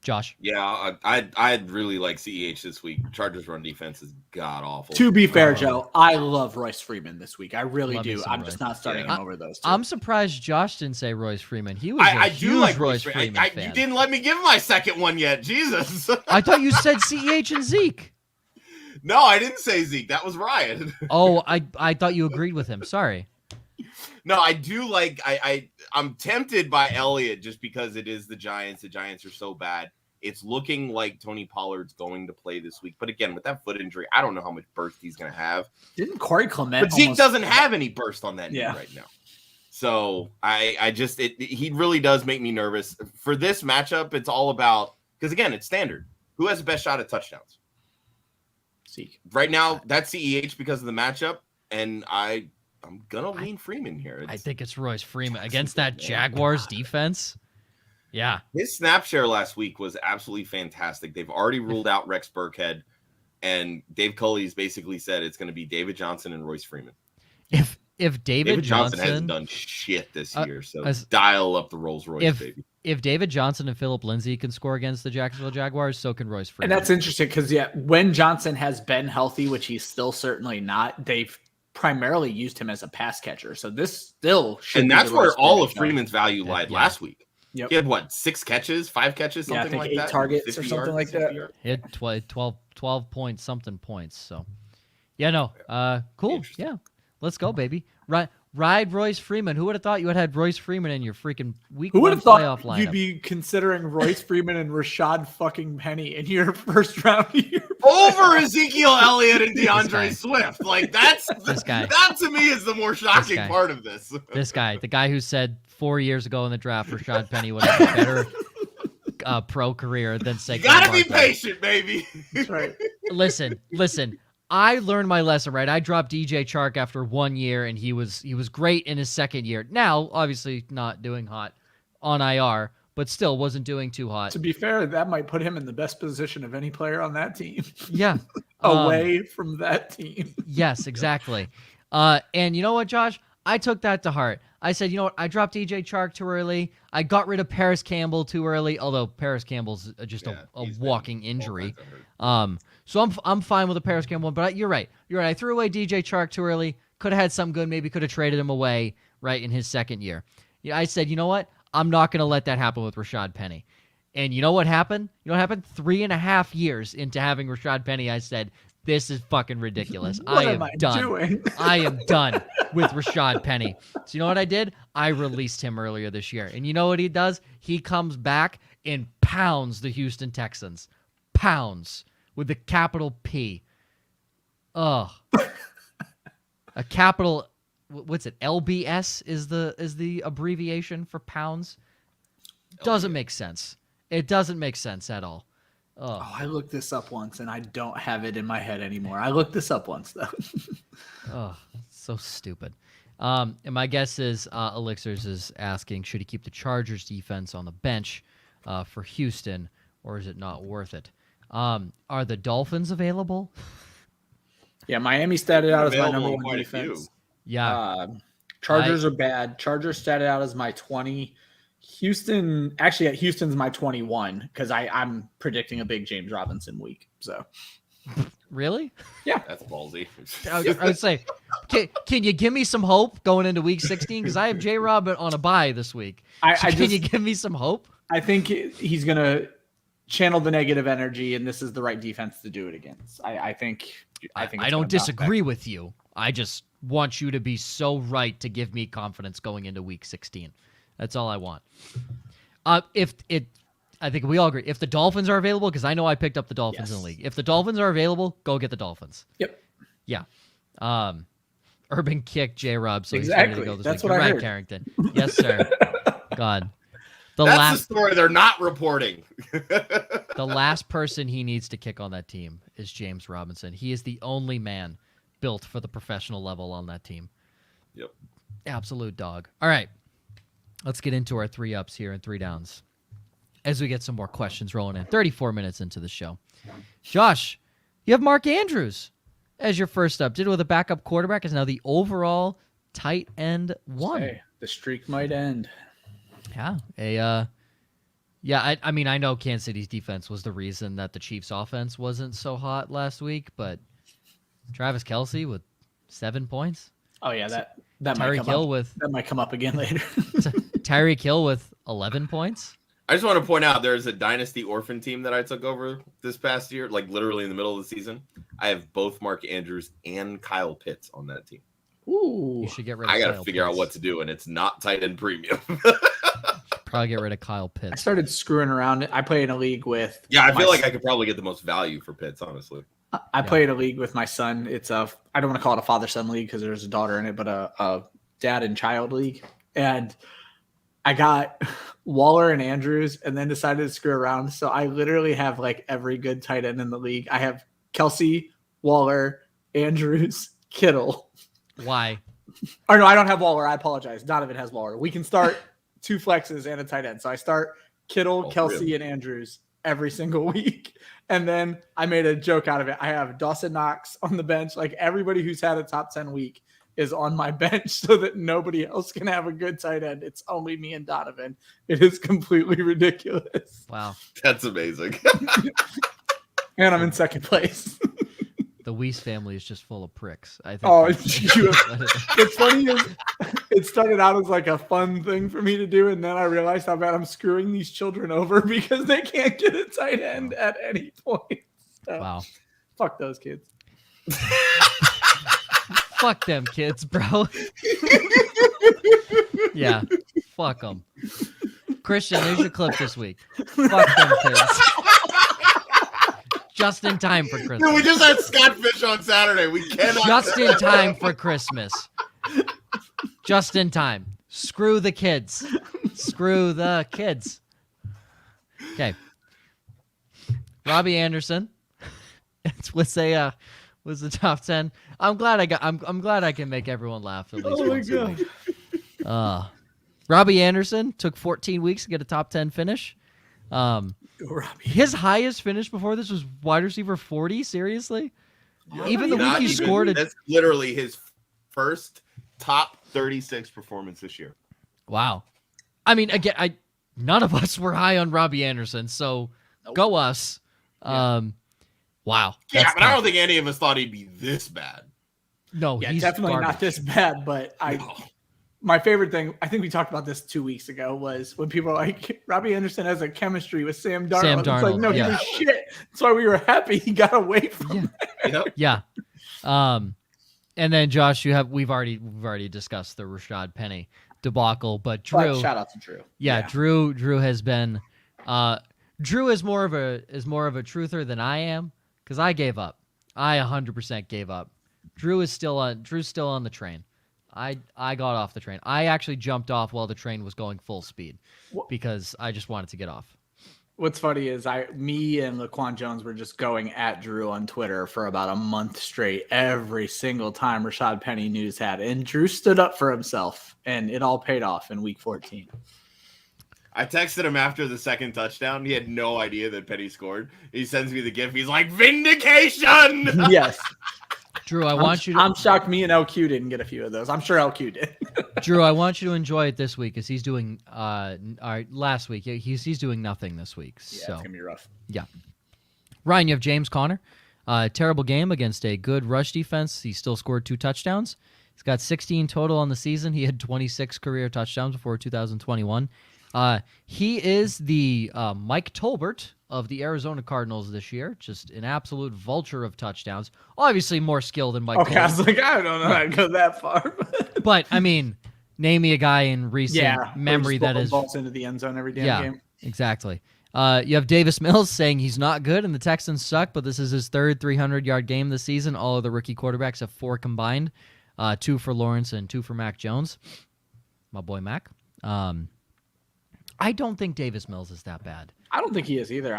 Josh. Yeah, I'd really like CEH this week. Chargers run defense is god awful. To be fair, Joe, I love Royce Freeman this week. I really Love me do. some I'm Royce. just not starting him over those two. I'm surprised Josh didn't say Royce Freeman. He was I a do huge like Royce Freeman. Freeman fan. You didn't let me give my second one yet. Jesus. I thought you said CEH and Zeke. No, I didn't say Zeke. That was Ryan. Oh, I thought you agreed with him. Sorry. No, I do like. I'm tempted by Elliott just because it is the Giants. The Giants are so bad. It's looking like Tony Pollard's going to play this week. But again, with that foot injury, I don't know how much burst he's going to have. Didn't Corey Clement? But Zeke doesn't have any burst on that knee right now. So he really does make me nervous. For this matchup, it's all about, because again, it's standard. Who has the best shot at touchdowns? Zeke. Right now, that's CEH because of the matchup. And I'm going to lean Freeman here. I think it's Royce Freeman against that Jaguars defense. Yeah. His snap share last week was absolutely fantastic. They've already ruled out Rex Burkhead, and Dave Culley's basically said it's going to be David Johnson and Royce Freeman. If David Johnson hasn't done shit this year, so dial up the Rolls Royce, baby. If David Johnson and Philip Lindsay can score against the Jacksonville Jaguars, so can Royce Freeman. And that's interesting because, when Johnson has been healthy, which he's still certainly not, they've primarily used him as a pass catcher. So this still should and be that's the where Royce all of Freeman Freeman's value lied last week. Yep. He had what, 6 catches, 5 catches, something I think like 8 that. targets or something like that. He had 12 point something points. So, cool. Yeah, let's go, baby. Ride Royce Freeman. Who would have thought you had Royce Freeman in your freaking week Who would one have thought playoff lineup? you'd be considering Royce Freeman and Rashad fucking Penny in your first round year? Over Ezekiel Elliott and DeAndre Swift. Like, that's this guy. That to me is the more shocking part of this. This guy, the guy who said 4 years ago in the draft, Rashad Penny would have a better pro career than Saquon Gotta be Barkley. patient, baby. That's right. Listen. I learned my lesson, right? I dropped DJ Chark after 1 year, and he was great in his second year. Now, obviously, not doing hot on IR, but still wasn't doing too hot. To be fair, that might put him in the best position of any player on that team. Yeah. Away from that team. Yes, exactly. And you know what, Josh? I took that to heart. I said, you know what? I dropped DJ Chark too early. I got rid of Paris Campbell too early, although Paris Campbell's just a walking injury. So I'm fine with the Paris Campbell one, but you're right. I threw away DJ Chark too early. Could have had something good. Maybe could have traded him away right in his second year. I said, you know what? I'm not going to let that happen with Rashad Penny. And you know what happened? 3.5 years into having Rashad Penny, I said, this is fucking ridiculous. What am done. Doing? I am done with Rashad Penny. So you know what I did? I released him earlier this year. And you know what he does? He comes back and pounds the Houston Texans. Pounds. With the capital P. Ugh. A capital, what's it? LBS is the abbreviation for pounds. Doesn't make sense. It doesn't make sense at all. Oh, I looked this up once, and I don't have it in my head anymore. I looked this up once, though. Oh, so stupid. And my guess is Elixirs is asking, should he keep the Chargers defense on the bench for Houston, or is it not worth it? Are the Dolphins available? Yeah, Miami statted out as my number one defense. Yeah. Chargers are bad. Chargers statted out as my 20. Houston's my 21 because I'm predicting a big James Robinson week. So, really? Yeah, that's ballsy. I would say, can you give me some hope going into week 16? Because I have J. Rob on a bye this week. Can you give me some hope? I think he's gonna channel the negative energy, and this is the right defense to do it against. I think. I don't disagree with you. I just want you to be so right to give me confidence going into week 16. That's all I want. I think we all agree. If the Dolphins are available, because I know I picked up the Dolphins in the league. If the Dolphins are available, go get the Dolphins. Yep. Yeah. Urban kick J-Rob, so exactly. He's ready to go this That's week. what You're I right, heard. Carrington. Yes, sir. God. That's the story they're not reporting. The last person he needs to kick on that team is James Robinson. He is the only man built for the professional level on that team. Yep. Absolute dog. All right. Let's get into our 3-ups here and 3-downs as we get some more questions rolling in. 34 minutes into the show. Josh, you have Mark Andrews as your first up. Did it with a backup quarterback. Is now the overall tight end 1. Hey, the streak might end. Yeah. Yeah, I mean, I know Kansas City's defense was the reason that the Chiefs' offense wasn't so hot last week, but Travis Kelce with 7 points. Oh yeah, that Tyreek Hill might come up again later. Tyreek Hill with 11 points. I just want to point out there's a dynasty orphan team that I took over this past year, like literally in the middle of the season. I have both Mark Andrews and Kyle Pitts on that team. Ooh, You should get rid of I got to Kyle figure out Pitts. what to do, and it's not tight end premium. Probably get rid of Kyle I Pitts. started screwing around. I play in a league with. Yeah, I my feel like I could probably get the most value for Pitts, honestly. I play in a league with my son. It's I don't want to call it a father-son league because there's a daughter in it, but a dad and child league. And I got Waller and Andrews and then decided to screw around. So I literally have like every good tight end in the league. I have Kelce, Waller, Andrews, Kittle. Why? Or no, I don't have Waller. I apologize. Donovan has Waller. We can start 2 flexes and a tight end. So I start Kittle, Kelce, really? and Andrews every single week. And then I made a joke out of it. I have Dawson Knox on the bench. Like everybody who's had a top 10 week is on my bench so that nobody else can have a good tight end. It's only me and Donovan. It is completely ridiculous. Wow. That's amazing. And I'm in second place. The Weisse family is just full of pricks. I think. Oh, that's- what's funny is it started out as like a fun thing for me to do, and then I realized how bad I'm screwing these children over because they can't get a tight end at any point. So, wow. fuck those kids. Fuck them kids, bro. Yeah. Fuck them. Christian, there's your clip this week. Fuck them kids. Just in time for Christmas. Dude, we just had Scott Fish on Saturday. We cannot. Just in time for Christmas. Just in time. Screw the kids. Screw the kids. Okay. Robbie Anderson. was the top 10. I'm glad I can make everyone laugh at least once a week. Robbie Anderson took 14 weeks to get a top 10 finish. His highest finish before this was wide receiver 40. Seriously, even the week he scored. That's literally his first top 36 performance this year. Wow. I mean, again, none of us were high on Robbie Anderson, so go us. Yeah. Wow. Yeah, but I don't think any of us thought he'd be this bad. No, Yeah, he's definitely garbage. not this bad, but my favorite thing, I think we talked about this 2 weeks ago, was when people are like, Robbie Anderson has a chemistry with Sam Darnold. Sam It's like, Darnold, no, he yeah. was shit. That's why we were happy he got away from Yep. Yeah. And then Josh, we've already discussed the Rashad Penny debacle, but Drew. But shout out to Drew. Yeah, Drew has been Drew is more of a truther than I am because I gave up. I 100% gave up. Drew's still on the train. I got off the train. I actually jumped off while the train was going full speed because I just wanted to get off. What's funny is me and Laquan Jones were just going at Drew on Twitter for about a month straight every single time Rashad Penny news had. And Drew stood up for himself, and it all paid off in week 14. I texted him after the second touchdown. He had no idea that Penny scored. He sends me the gif. He's like, vindication! Yes. Drew, I'm shocked me and LQ didn't get a few of those. I'm sure LQ did. Drew, I want you to enjoy it this week because he's doing last week. He's doing nothing this week. Yeah, so it's gonna be rough. Yeah. Ryan, you have James Conner. Terrible game against a good rush defense. He still scored 2 touchdowns. He's got 16 total on the season. He had 26 career touchdowns before 2021. He is the Mike Tolbert of the Arizona Cardinals this year. Just an absolute vulture of touchdowns. Obviously more skill than Mike Okay, Tolbert. I was like, I don't know how to go that far. But, I mean, name me a guy in recent memory that is... balls into the end zone every damn game. Exactly. You have Davis Mills saying he's not good and the Texans suck, but this is his third 300-yard game this season. All of the rookie quarterbacks have 4 combined, 2 for Lawrence and 2 for Mac Jones. My boy Mac. I don't think Davis Mills is that bad. I don't think he is either.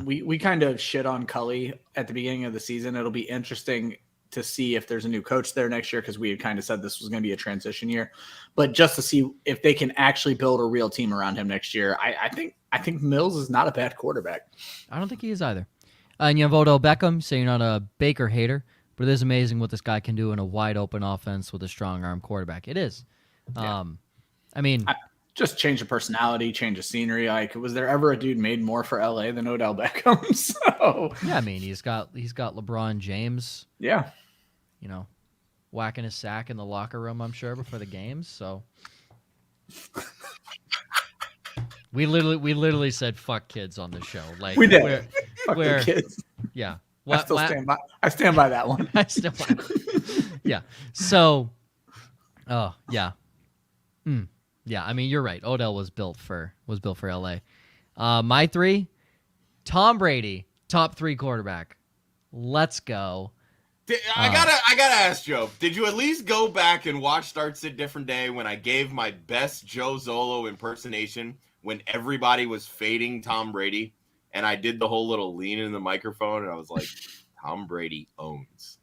We kind of shit on Cully at the beginning of the season. It'll be interesting to see if there's a new coach there next year because we had kind of said this was going to be a transition year. But just to see if they can actually build a real team around him next year, I think Mills is not a bad quarterback. I don't think he is either. And you have Odell Beckham, so you're not a Baker hater, but it is amazing what this guy can do in a wide open offense with a strong arm quarterback. It is. Yeah. just change of personality, change of scenery. Like, was there ever a dude made more for LA than Odell Beckham? So yeah, I mean, he's got LeBron James, yeah, you know, whacking his sack in the locker room, I'm sure, before the games. So we literally said fuck kids on the show. Like we did. Fuck the kids. Yeah. I stand by that one. Yeah. So, oh yeah. Yeah, I mean, you're right. Odell was built for LA. My 3, Tom Brady, top 3 quarterback. Let's go. I gotta ask Joe. Did you at least go back and watch Start Sit Different Day when I gave my best Joe Zollo impersonation when everybody was fading Tom Brady, and I did the whole little lean in the microphone, and I was like, Tom Brady owns.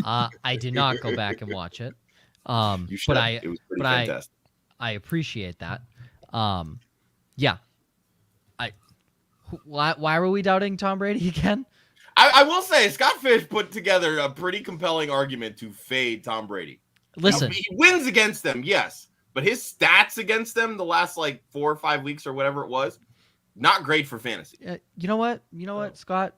I did not go back and watch it. You should. It was pretty fantastic. I appreciate that. Yeah. Why were we doubting Tom Brady again? I will say Scott Fish put together a pretty compelling argument to fade Tom Brady. Listen, he wins against them, yes, but his stats against them the last like 4 or 5 weeks or whatever it was, not great for fantasy. You know what, Scott?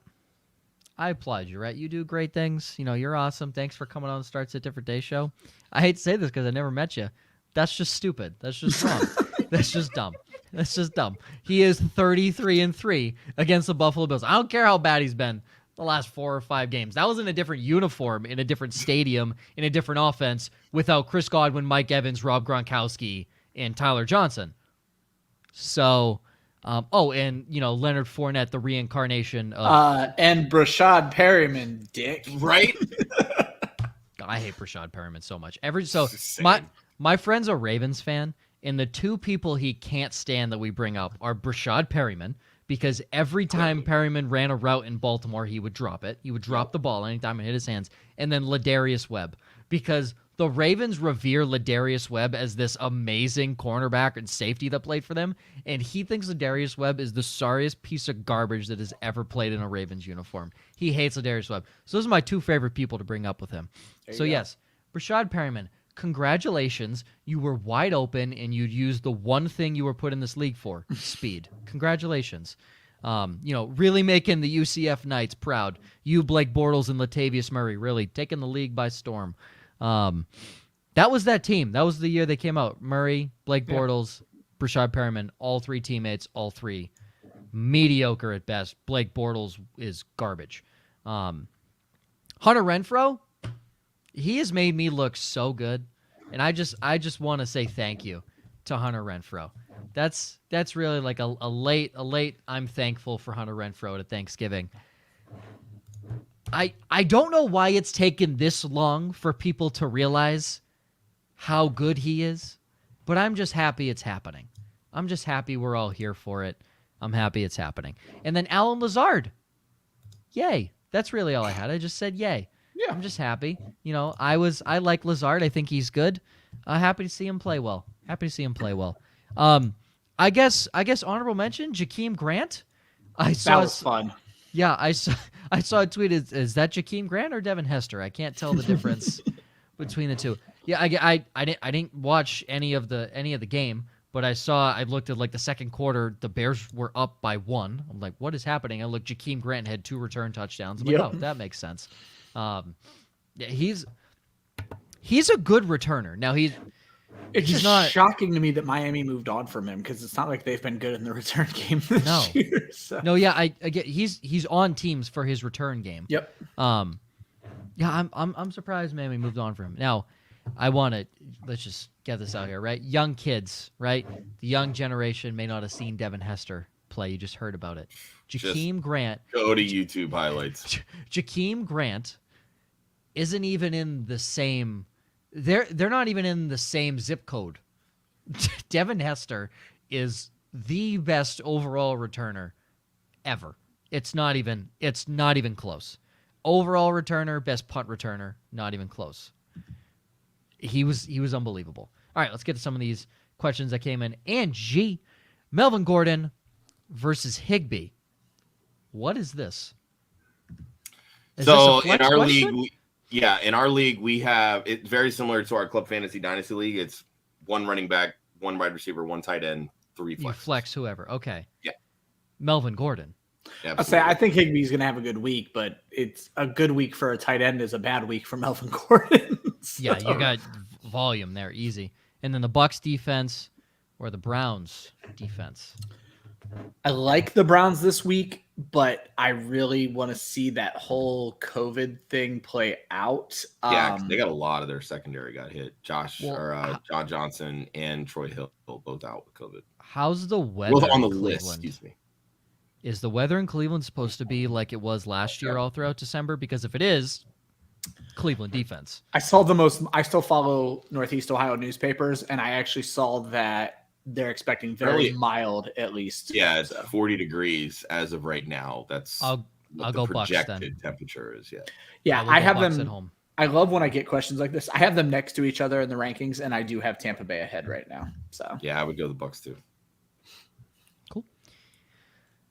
I applaud you, right? You do great things. You know, you're awesome. Thanks for coming on the Starts a Different Day show. I hate to say this because I never met you. That's just stupid. That's just wrong. That's just dumb. That's just dumb. He is 33-3 against the Buffalo Bills. I don't care how bad he's been the last 4 or 5 games. That was in a different uniform, in a different stadium, in a different offense, without Chris Godwin, Mike Evans, Rob Gronkowski, and Tyler Johnson. So, and, Leonard Fournette, the reincarnation of... and Brashad Perryman, dick. Right? God, I hate Brashad Perryman so much. My friend's a Ravens fan, and the 2 people he can't stand that we bring up are Brashad Perryman, because every time Perryman ran a route in Baltimore, he would drop it. He would drop the ball anytime it hit his hands. And then Ladarius Webb, because the Ravens revere Ladarius Webb as this amazing cornerback and safety that played for them, and he thinks Ladarius Webb is the sorriest piece of garbage that has ever played in a Ravens uniform. He hates Ladarius Webb. So those are my 2 favorite people to bring up with him. So yes, Brashad Perryman, congratulations. You were wide open, and you'd used the one thing you were put in this league for, speed. Congratulations. Really making the UCF Knights proud. You, Blake Bortles, and Latavius Murray, really taking the league by storm. That was that team. That was the year they came out. Murray, Blake Bortles, Brashad Perryman, all 3 teammates, all 3 mediocre at best. Blake Bortles is garbage. Hunter Renfrow, he has made me look so good, and I just want to say thank you to Hunter Renfrow. That's really like a late I'm thankful for Hunter Renfrow to Thanksgiving. I don't know why it's taken this long for people to realize how good he is, but I'm just happy it's happening. I'm just happy we're all here for it. I'm happy it's happening. And then Alan Lazard. Yay. That's really all I had. I just said yay. Yeah. I'm just happy. I like Lazard. I think he's good. Happy to see him play well. I guess honorable mention, Jakeem Grant. That was fun. Yeah, I saw a tweet. Is that Jakeem Grant or Devin Hester? I can't tell the difference between the 2. Yeah, I didn't watch any of the game, but I looked at like the second quarter. The Bears were up by 1. I'm like, what is happening? I looked. Jakeem Grant had 2 return touchdowns. I'm like, oh, that makes sense. He's a good returner. Now It's just not shocking to me that Miami moved on from him, because it's not like they've been good in the return game this year. So. No, yeah, I get he's on teams for his return game. Yep. Yeah, I'm surprised Miami moved on from him. Now, let's just get this out here, right? Young kids, right? The young generation may not have seen Devin Hester play. You just heard about it. Jakeem Grant. Go to YouTube highlights. Jakeem Grant isn't even in the same. They're not even in the same zip code. Devin Hester is the best overall returner ever. It's not even close. Overall returner, best punt returner, not even close. He was unbelievable. All right, let's get to some of these questions that came in. Angie, Melvin Gordon versus Higbee. What is this? So in our league, in our league, we have it very similar to our Club Fantasy Dynasty League. It's 1 running back, one wide receiver, one tight end, 3 You flexes. flex whoever. Okay. Yeah. Melvin Gordon. I'll say I think Higbee's going to have a good week, but it's a good week for a tight end is a bad week for Melvin Gordon. So. Yeah, you got volume there, easy. And then the Bucs defense or the Browns defense. I like the Browns this week, but I really want to see that whole COVID thing play out. Yeah, they got a lot of their secondary got hit. John Johnson and Troy Hill both out with COVID. How's the weather Both on the in list, Cleveland? excuse me. Is the weather in Cleveland supposed to be like it was last year all throughout December? Because if it is, Cleveland defense. I still follow Northeast Ohio newspapers, and I actually saw that they're expecting very mild, at least. Yeah, it's 40 degrees as of right now. That's I'll go Bucs projected then. temperature is. Yeah, I have Bucs them at home. I love when I get questions like this. I have them next to each other in the rankings, and I do have Tampa Bay ahead right now. So yeah, I would go the Bucs too. Cool.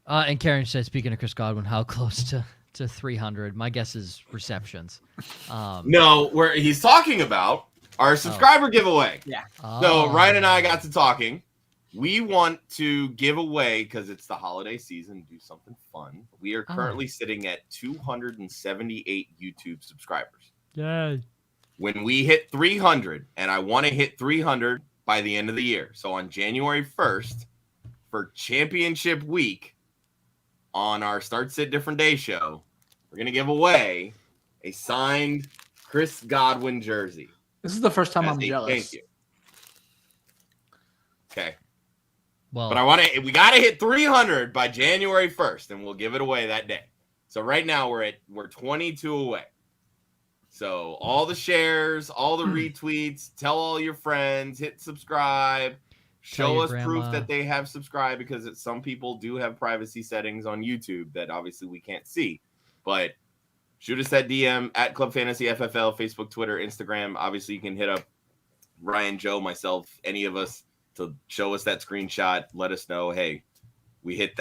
And Karen said, speaking of Chris Godwin, how close to 300? My guess is receptions. No, where he's talking about our subscriber giveaway. yeah. So Ryan and I got to talking. We want to give away, because it's the holiday season, do something fun. We are currently sitting at 278 YouTube subscribers. Yay. When we hit 300, and I want to hit 300 by the end of the year. So on January 1st, for championship week, on our Start Sit Different Day show, we're going to give away a signed Chris Godwin jersey. This is the first time I'm jealous. Thank you. Okay. Well, But we got to hit 300 by January 1st, and we'll give it away that day. So right now we're 22 away. So all the shares, all the retweets, tell all your friends, hit subscribe, show us proof that they have subscribed, because some people do have privacy settings on YouTube that obviously we can't see. But shoot us that DM at Club Fantasy FFL, Facebook, Twitter, Instagram. Obviously, you can hit up Ryan, Joe, myself, any of us to show us that screenshot. Let us know, hey, we hit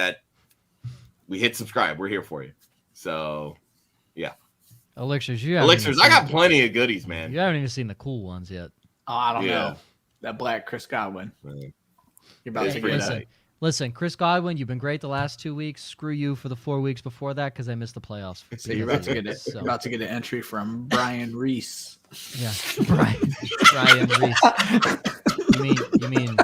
subscribe. We're here for you. So, yeah. Elixirs, I got plenty of goodies, man. You haven't even seen the cool ones yet. Oh, I don't know. That black Chris Godwin. Right. You're about to get Listen, Chris Godwin, you've been great the last 2 weeks. Screw you for the 4 weeks before that, because I missed the playoffs. So you're about to get it. You're about to get an entry from Brian Weisse. Yeah, Ryan Weisse. You mean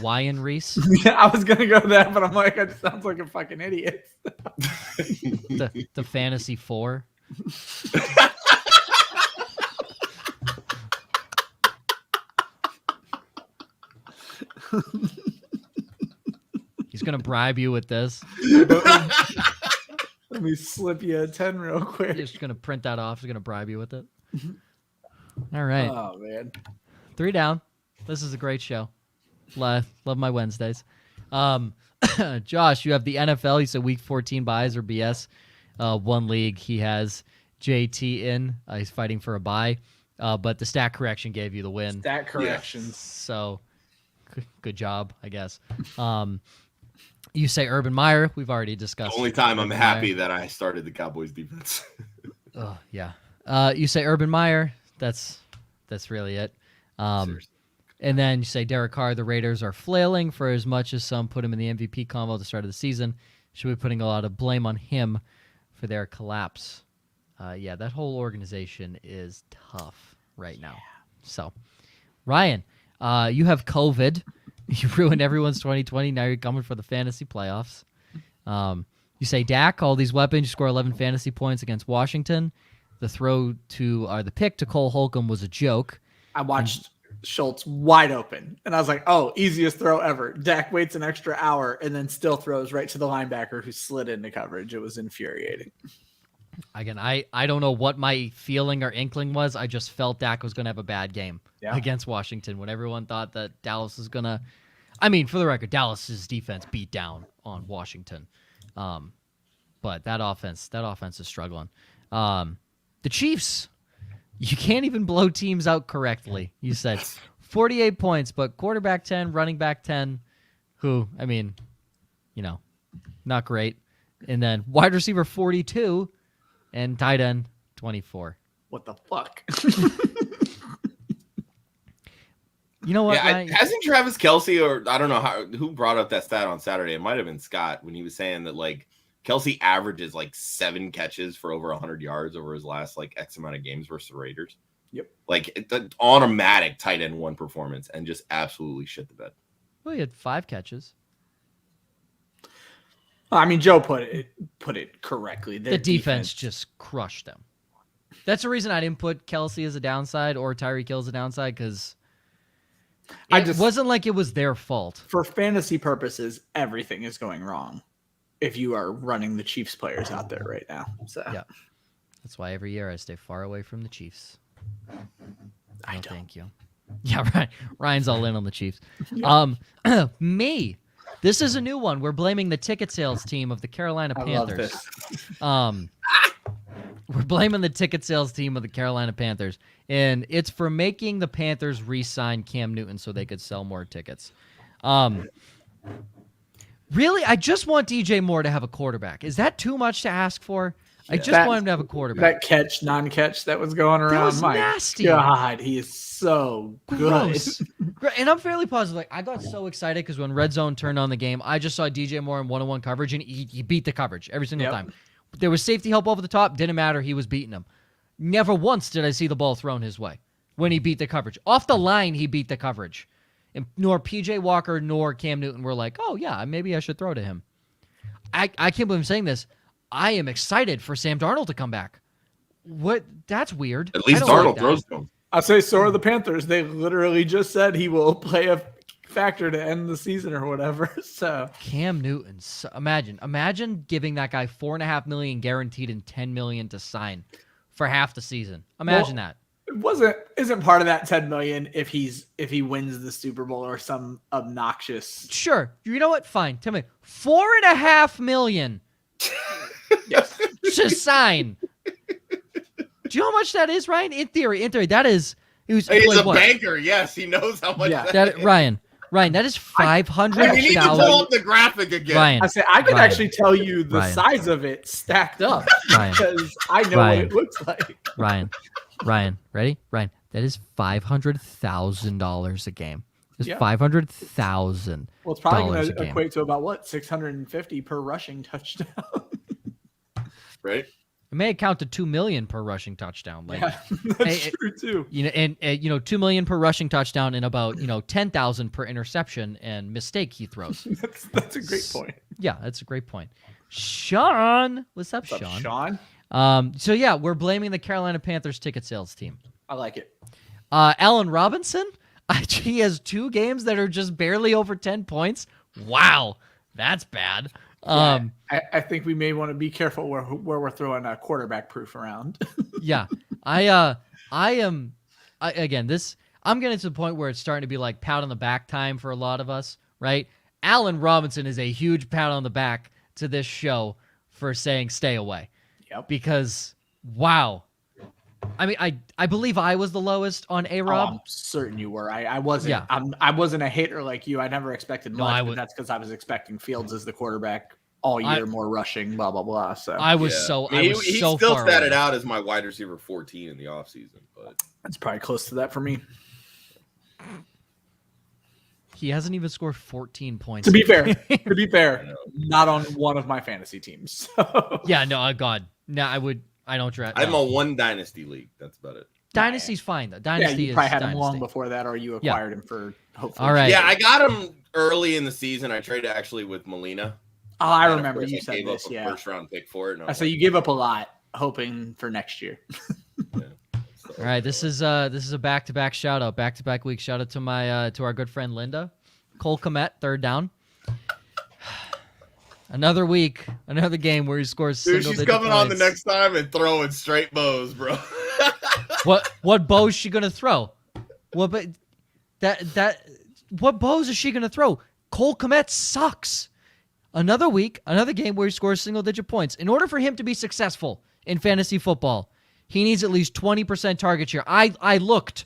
Ryan Reese? Yeah, I was gonna go there, but I'm like, it sounds like a fucking idiot. the Fantasy 4. He's gonna bribe you with this. Let me slip you a 10 real quick. He's just gonna print that off. He's gonna bribe you with it. All right. Oh man. 3 down. This is a great show. Love my Wednesdays. Josh, you have the NFL. You said week 14 buys or BS. One league he has JT in. He's fighting for a bye. But the stat correction gave you the win. Stat corrections. So good job, I guess. You say Urban Meyer. We've already discussed. The only time I'm Urban happy Meyer. that I started the Cowboys defense. Oh yeah. You say Urban Meyer. That's really it. And then you say Derek Carr. The Raiders are flailing for as much as some put him in the MVP combo at the start of the season. Should be putting a lot of blame on him for their collapse. Yeah, that whole organization is tough right now. So, Ryan, you have COVID. You ruined everyone's 2020. Now you're coming for the fantasy playoffs. You say Dak, all these weapons. You score 11 fantasy points against Washington. The pick to Cole Holcomb was a joke. I watched Schultz wide open, and I was like, "Oh, easiest throw ever." Dak waits an extra hour and then still throws right to the linebacker who slid into coverage. It was infuriating. Again, I don't know what my feeling or inkling was. I just felt Dak was going to have a bad game against Washington when everyone thought that Dallas was going to. I mean, for the record, Dallas's defense beat down on Washington, but that offense is struggling. The Chiefs, you can't even blow teams out correctly. You said 48 points, but quarterback 10, running back 10, who, I mean, not great. And then wide receiver 42 and tight end 24. What the fuck? You know what? Yeah, Ryan? Hasn't Travis Kelce, or I don't know who brought up that stat on Saturday? It might have been Scott when he was saying that like Kelce averages like 7 catches for over 100 yards over his last like X amount of games versus the Raiders. Yep. Like it's an automatic tight end 1 performance and just absolutely shit the bed. Well, he had 5 catches. I mean, Joe put it correctly. The defense just crushed them. That's the reason I didn't put Kelce as a downside or Tyreek Hill as a downside, because it wasn't like it was their fault. For fantasy purposes, everything is going wrong if you are running the Chiefs players out there right now. So yeah, that's why every year I stay far away from the Chiefs. I don't. Thank you. Yeah, right. Ryan's all in on the Chiefs. Me. This is a new one. We're blaming the ticket sales team of the Carolina Panthers. I love this. We're blaming the ticket sales team of the Carolina Panthers, and it's for making the Panthers re-sign Cam Newton so they could sell more tickets. Really, I just want DJ Moore to have a quarterback. Is that too much to ask for? I just want him to have a quarterback. That non-catch that was going around. That was my nasty. God, he is so Gross. good. And I'm fairly positive. Like, I got so excited because when Red Zone turned on the game, I just saw DJ Moore in one-on-one coverage, and he beat the coverage every single time. There was safety help over the top. Didn't matter. He was beating him. Never once did I see the ball thrown his way when he beat the coverage. Off the line, he beat the coverage. And nor P.J. Walker nor Cam Newton were like, oh, yeah, maybe I should throw to him. I can't believe I'm saying this. I am excited for Sam Darnold to come back. What? That's weird. At least Darnold throws to him. I'll say so are the Panthers. They literally just said he will play a factor to end the season or whatever. So Cam Newton, imagine giving that guy $4.5 million guaranteed and $10 million to sign for half the season. Imagine that. Isn't part of that $10 million if he wins the Super Bowl or some obnoxious? Sure. You know what? Fine. Tell me, $4.5 million. Yes. To sign. Do you know how much that is, Ryan? In theory, that is. He's a banker. Yes, he knows how much. Yeah. That Ryan, that is 500,000. You need to pull up the graphic again. Ryan, I could actually tell you the size of it stacked up because I know what it looks like. Ryan, ready? Ryan, that is $500,000 a game. It's Yeah. $500,000. Well, it's probably going to equate to about what, $650 per rushing touchdown. Right. It may account to $2 million per rushing touchdoon. Like, yeah, that's true too. You know, and $2 million per rushing touchdown and about 10,000 per interception and mistake he throws. that's a great point. Yeah, that's a great point. Sean, what's up, Sean? So yeah, we're blaming the Carolina Panthers ticket sales team. I like it. Allen Robinson, he has 2 games that are just barely over 10 points. Wow, that's bad. Yeah, I think we may want to be careful where we're throwing a quarterback proof around. Yeah, I'm getting to the point where it's starting to be like pat on the back time for a lot of us, right? Allen Robinson is a huge pat on the back to this show for saying stay away. Yep. Because wow. I mean, I believe I was the lowest on A-Rob. I'm certain you were. I wasn't. Yeah. I wasn't a hater like you. I never expected much, but that's because I was expecting Fields as the quarterback all year, more rushing, blah blah blah. So I was he so still far statted away. out as my wide receiver 14 in the offseason, but it's probably close to that for me. He hasn't even scored 14 points. To be fair, not on one of my fantasy teams. So. Yeah, no, God, no, I don't draft. I'm on 1 dynasty league. That's about it. Dynasty's fine though. Dynasty you probably had Dynasty. him long before that, or you acquired him for hopefully. All right. Yeah, I got him early in the season. I traded actually with Molina. Oh, I remember you said this. Yeah, first round pick for it. So you give up a lot, hoping for next year. Yeah. So, All right, this is a back-to-back shout out, back-to-back week shout out to my to our good friend Linda, Cole Kmet, 3rd down. Another week, another game where he scores single-digit she's coming on the points. next time and throwing straight bows, bro. What bow is she gonna throw? What bows is she gonna throw? Cole Kmet sucks. Another week, another game where he scores single-digit points. In order for him to be successful in fantasy football, he needs at least 20% target share. I looked.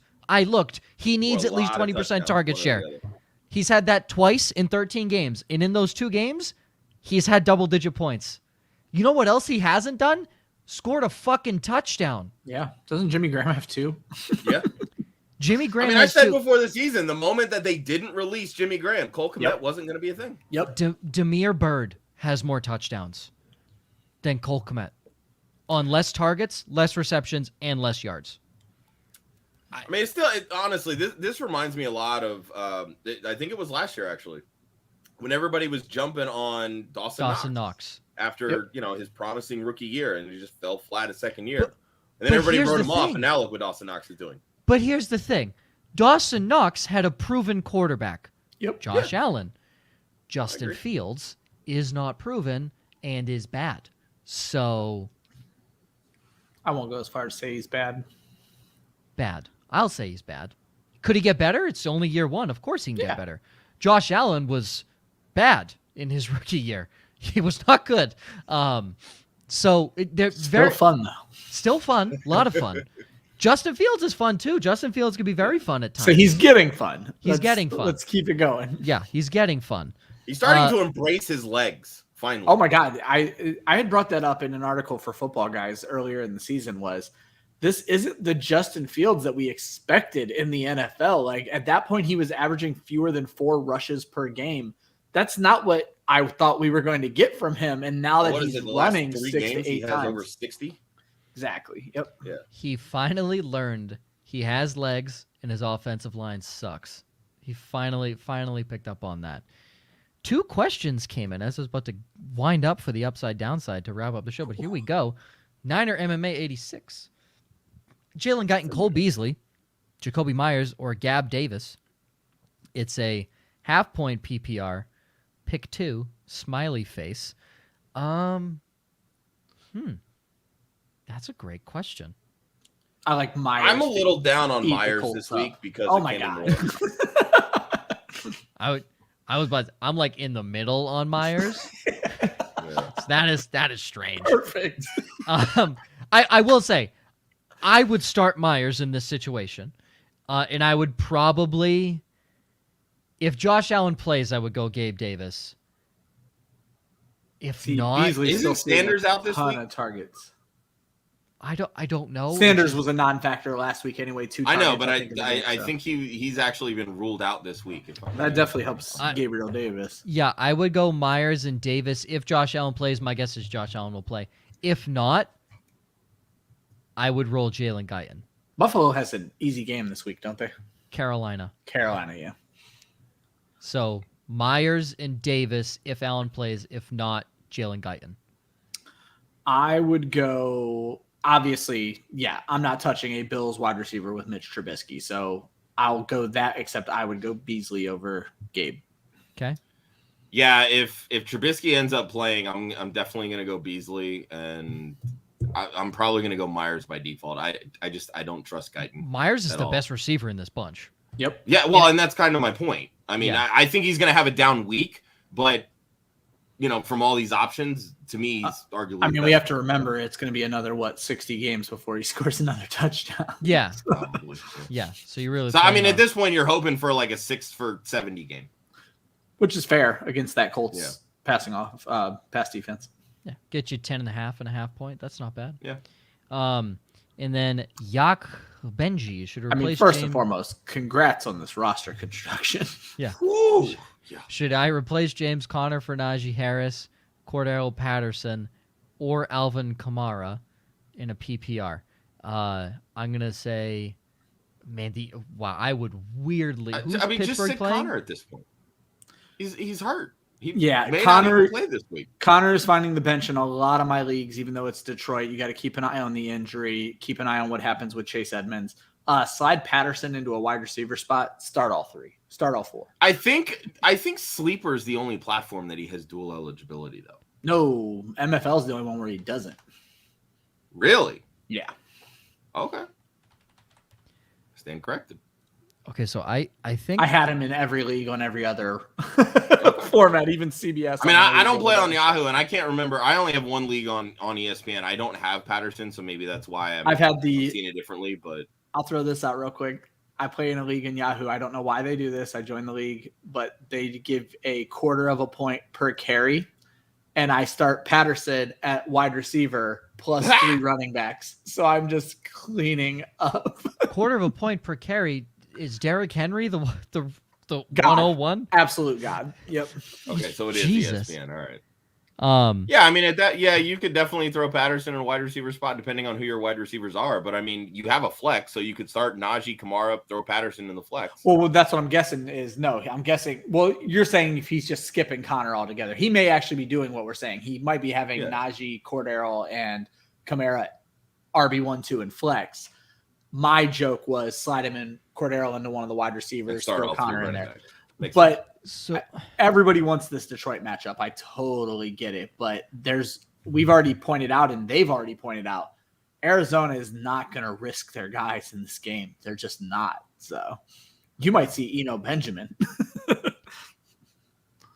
He needs at least 20% target share. He's had that twice in 13 games, and in those 2 games, he's had double-digit points. You know what else he hasn't done? Scored a fucking touchdown. Yeah. Doesn't Jimmy Graham have 2? Yeah. Jimmy Graham. I said before the season, the moment that they didn't release Jimmy Graham, Cole Kmet wasn't going to be a thing. Yep. Demir Byrd has more touchdowns than Cole Kmet on less targets, less receptions, and less yards. Honestly, this reminds me a lot of, I think it was last year, actually, when everybody was jumping on Dawson Knox after, his promising rookie year, and he just fell flat a second year. And then everybody wrote him off, and now look what Dawson Knox is doing. But here's the thing. Dawson Knox had a proven quarterback. Yep. Josh Allen. Justin Fields is not proven and is bad. So I won't go as far as say he's bad. Bad. I'll say he's bad. Could he get better? It's only year one. Of course he can get better. Josh Allen was bad in his rookie year. He was not good. So they're still fun, though. Still fun. A lot of fun. Justin Fields is fun, too. Justin Fields can be very fun at times. So he's getting fun. He's getting fun. Let's keep it going. Yeah, he's getting fun. He's starting to embrace his legs, finally. Oh, my God. I had brought that up in an article for Football Guys earlier in the season this isn't the Justin Fields that we expected in the NFL. Like, at that point, he was averaging fewer than 4 rushes per game. That's not what I thought we were going to get from him. And now that he's running 6 to 8 times. Over 60? Exactly. Yep. Yeah. He finally learned he has legs and his offensive line sucks. He finally picked up on that. 2 questions came in as I was about to wind up for the upside downside to wrap up the show, but here we go. Niner MMA 86. Jalen Guyton, Cole Beasley, Jacoby Myers, or Gab Davis. It's a half-point PPR. Pick 2, smiley face. That's a great question. I like Myers. I'm a little down on Myers this week because of God. I'm like in the middle on Myers. So that is strange. Perfect. I will say, I would start Myers in this situation, and I would probably, if Josh Allen plays, I would go Gabe Davis. If not, isn't Sanders out this week? Of targets. I don't know. Sanders was a non-factor last week anyway. 2 I targets, know, but I think he's actually been ruled out this week. That definitely helps Gabriel Davis. Yeah, I would go Myers and Davis. If Josh Allen plays, my guess is Josh Allen will play. If not, I would roll Jalen Guyton. Buffalo has an easy game this week, don't they? Carolina, yeah. So Myers and Davis if Allen plays. If not, Jalen Guyton. I would go... Obviously, I'm not touching a Bills wide receiver with Mitch Trubisky, so I'll go that, except I would go Beasley over Gabe. Okay. Yeah, if Trubisky ends up playing, I'm definitely going to go Beasley, and I'm probably going to go Myers by default. I don't trust Guyton. Myers is the best receiver in this bunch. Yep. Yeah, well, and that's kind of my point. I mean, I think he's going to have a down week, but from all these options, to me, he's arguably. I mean, we have to remember it's going to be another 60 games before he scores another touchdown. Yeah, probably. Yeah. So you really. So I mean, at this point, you're hoping for like a 6 for 70 game, which is fair against that Colts passing off pass defense. Yeah, get you 10.5 point. That's not bad. Yeah. And then Yak Benji should replace. I mean, first and foremost, congrats on this roster construction. Yeah. Woo! Yeah. Should I replace James Conner for Najee Harris, Cordero Patterson, or Alvin Kamara in a PPR? I'm gonna say, man, I would weirdly. I mean, Pittsburgh just sit playing? Conner at this point. He's hurt. Connor play this week. Connor is finding the bench in a lot of my leagues, even though it's Detroit. You got to keep an eye on the injury. Keep an eye on what happens with Chase Edmonds. Slide Patterson into a wide receiver spot. Start all 3. Start all 4. I think Sleeper is the only platform that he has dual eligibility, though. No, MFL is the only one where he doesn't. Really? Yeah. Okay. Stand corrected. Okay, so I think I had him in every league on every other format, even CBS. I mean, I don't play on Yahoo, and I can't remember. I only have one league on ESPN. I don't have Patterson, so maybe that's why I've seen it differently. But I'll throw this out real quick. I play in a league in Yahoo. I don't know why they do this. I joined the league, but they give a 1/4 point per carry, and I start Patterson at wide receiver, plus 3 running backs. So I'm just cleaning up. Quarter of a point per carry. Is Derrick Henry the God. 101? Absolute God. Yep. Okay, so it is Jesus. ESPN. All right. Yeah, I mean, you could definitely throw Patterson in a wide receiver spot depending on who your wide receivers are. But I mean, you have a flex, so you could start Najee, Kamara, throw Patterson in the flex. Well, that's what I'm guessing is no. I'm guessing. Well, you're saying if he's just skipping Connor altogether, he may actually be doing what we're saying. He might be having Najee, Cordero, and Kamara RB1, 2, and flex. My joke was slide him in Cordero into one of the wide receivers, throw Connor in there. But everybody wants this Detroit matchup. I totally get it. But we've already pointed out, and they've already pointed out, Arizona is not going to risk their guys in this game. They're just not. So you might see Eno Benjamin.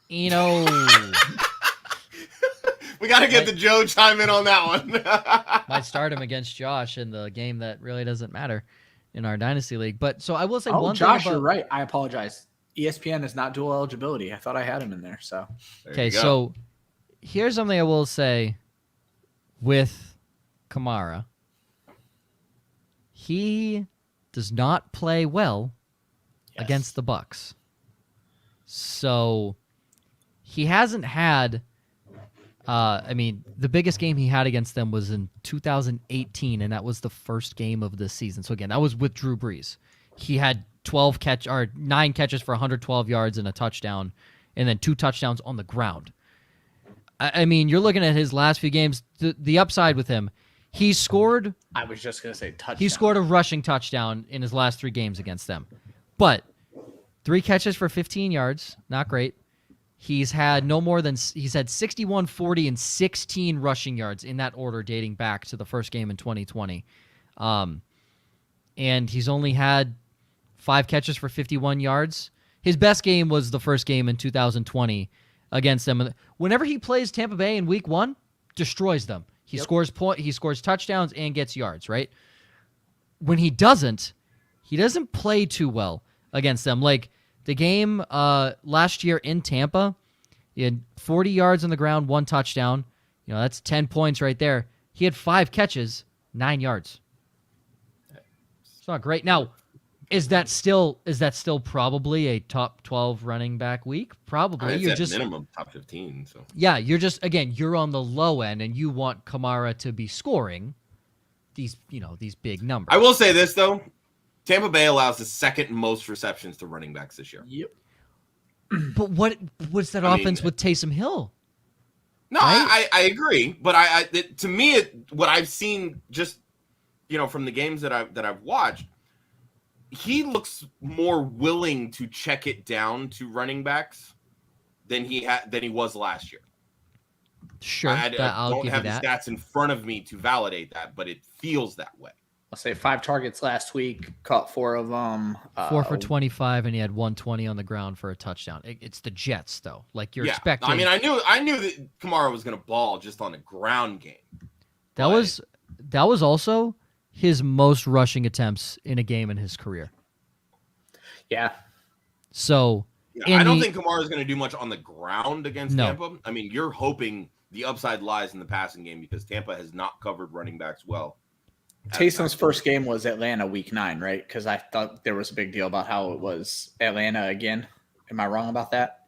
Eno. We got to get the Joe chime in on that one. Might start him against Josh in the game that really doesn't matter in our Dynasty League. But so I will say one Josh, thing about... you're right. I apologize. ESPN is not dual eligibility. I thought I had him in there. So okay, so here's something I will say with Kamara. He does not play well against the Bucs. So he hasn't had the biggest game he had against them was in 2018, and that was the first game of the season. So again, that was with Drew Brees. He had 9 catches for 112 yards and a touchdown, and then 2 touchdowns on the ground. I mean, you're looking at his last few games. The upside with him, he scored. I was just gonna say touchdown. He scored a rushing touchdown in his last 3 games against them, but 3 catches for 15 yards, not great. He's had 61, 40, and 16 rushing yards in that order dating back to the first game in 2020. And he's only had 5 catches for 51 yards. His best game was the first game in 2020 against them. Whenever he plays Tampa Bay in week 1, destroys them. He scores touchdowns and gets yards, right? When he doesn't play too well against them. Like the game last year in Tampa, he had 40 yards on the ground, 1 touchdown. That's 10 points right there. He had 5 catches, 9 yards. It's not great. Now, is that still probably a top 12 running back week? Probably. You're just minimum top 15. So yeah, you're on the low end, and you want Kamara to be scoring these big numbers. I will say this though, Tampa Bay allows the second most receptions to running backs this year. Yep. But what's that offense with Taysom Hill? No, right? I agree, but to me, what I've seen just from the games that I've watched, he looks more willing to check it down to running backs than he was last year. Sure, I don't have the stats in front of me to validate that, but it feels that way. I'll say 5 targets last week, caught 4 of them. 4 for 25, and he had 120 on the ground for a touchdown. It's the Jets, though. Like you're expecting. I mean, I knew that Kamara was going to ball just on the ground game. That was also his most rushing attempts in a game in his career. Yeah. So I don't think Kamara is going to do much on the ground against Tampa. I mean, you're hoping the upside lies in the passing game because Tampa has not covered running backs well. Taysom's first game was Atlanta week 9, right? Because I thought there was a big deal about how it was Atlanta again. Am I wrong about that?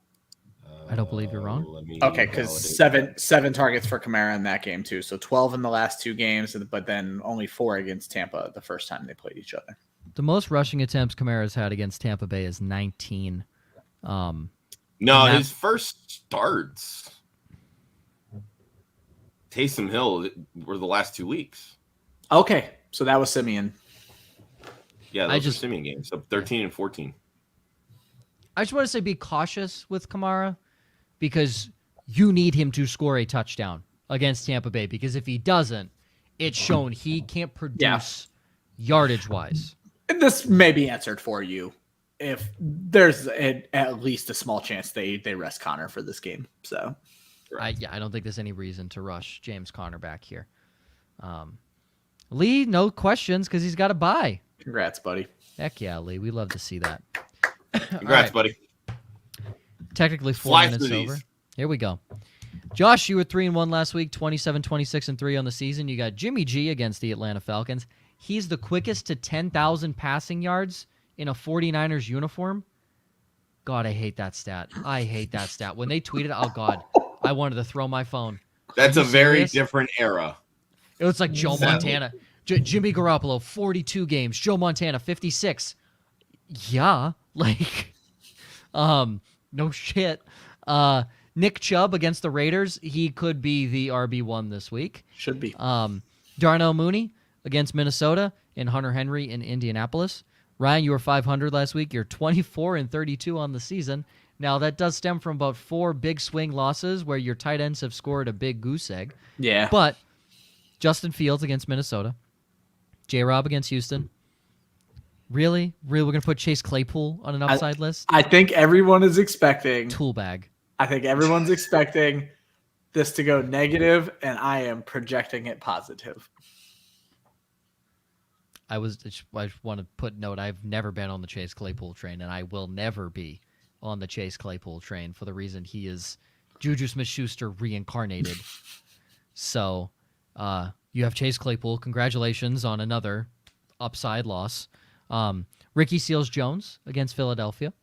I don't believe you're wrong. Okay, because seven targets for Kamara in that game too. So 12 in the last 2 games, but then only 4 against Tampa the first time they played each other. The most rushing attempts Kamara's had against Tampa Bay is 19. His first starts, Taysom Hill, were the last 2 weeks. Okay, so that was Simeon. Yeah, those were Simeon games. So 13 and 14. I just want to say be cautious with Kamara because you need him to score a touchdown against Tampa Bay because if he doesn't, it's shown he can't produce yardage-wise. And this may be answered for you if there's at least a small chance they rest Connor for this game. So, I don't think there's any reason to rush James Conner back here. Lee, no questions because he's got a bye. Congrats, buddy. Heck yeah, Lee. We love to see that. Congrats, buddy. Technically 4 minutes over. Here we go. Josh, you were 3-1 last week, 27, 26-3 on the season. You got Jimmy G against the Atlanta Falcons. He's the quickest to 10,000 passing yards in a 49ers uniform. God, I hate that stat. When they tweeted, oh God, I wanted to throw my phone. That's a very different era. It was like Joe Montana. Jimmy Garoppolo, 42 games. Joe Montana, 56. Yeah, like, no shit. Nick Chubb against the Raiders. He could be the RB1 this week. Should be. Darnell Mooney against Minnesota and Hunter Henry in Indianapolis. Ryan, you were 500 last week. You're 24-32 on the season. Now, that does stem from about 4 big swing losses where your tight ends have scored a big goose egg. Yeah. But Justin Fields against Minnesota. J-Rob against Houston. Really? We're going to put Chase Claypool on an upside list? I think everyone is expecting. Tool bag. I think everyone's expecting this to go negative, and I am projecting it positive. I just want to put note, I've never been on the Chase Claypool train, and I will never be on the Chase Claypool train for the reason he is Juju Smith-Schuster reincarnated. So you have Chase Claypool. Congratulations on another upside loss. Ricky Seals-Jones against Philadelphia.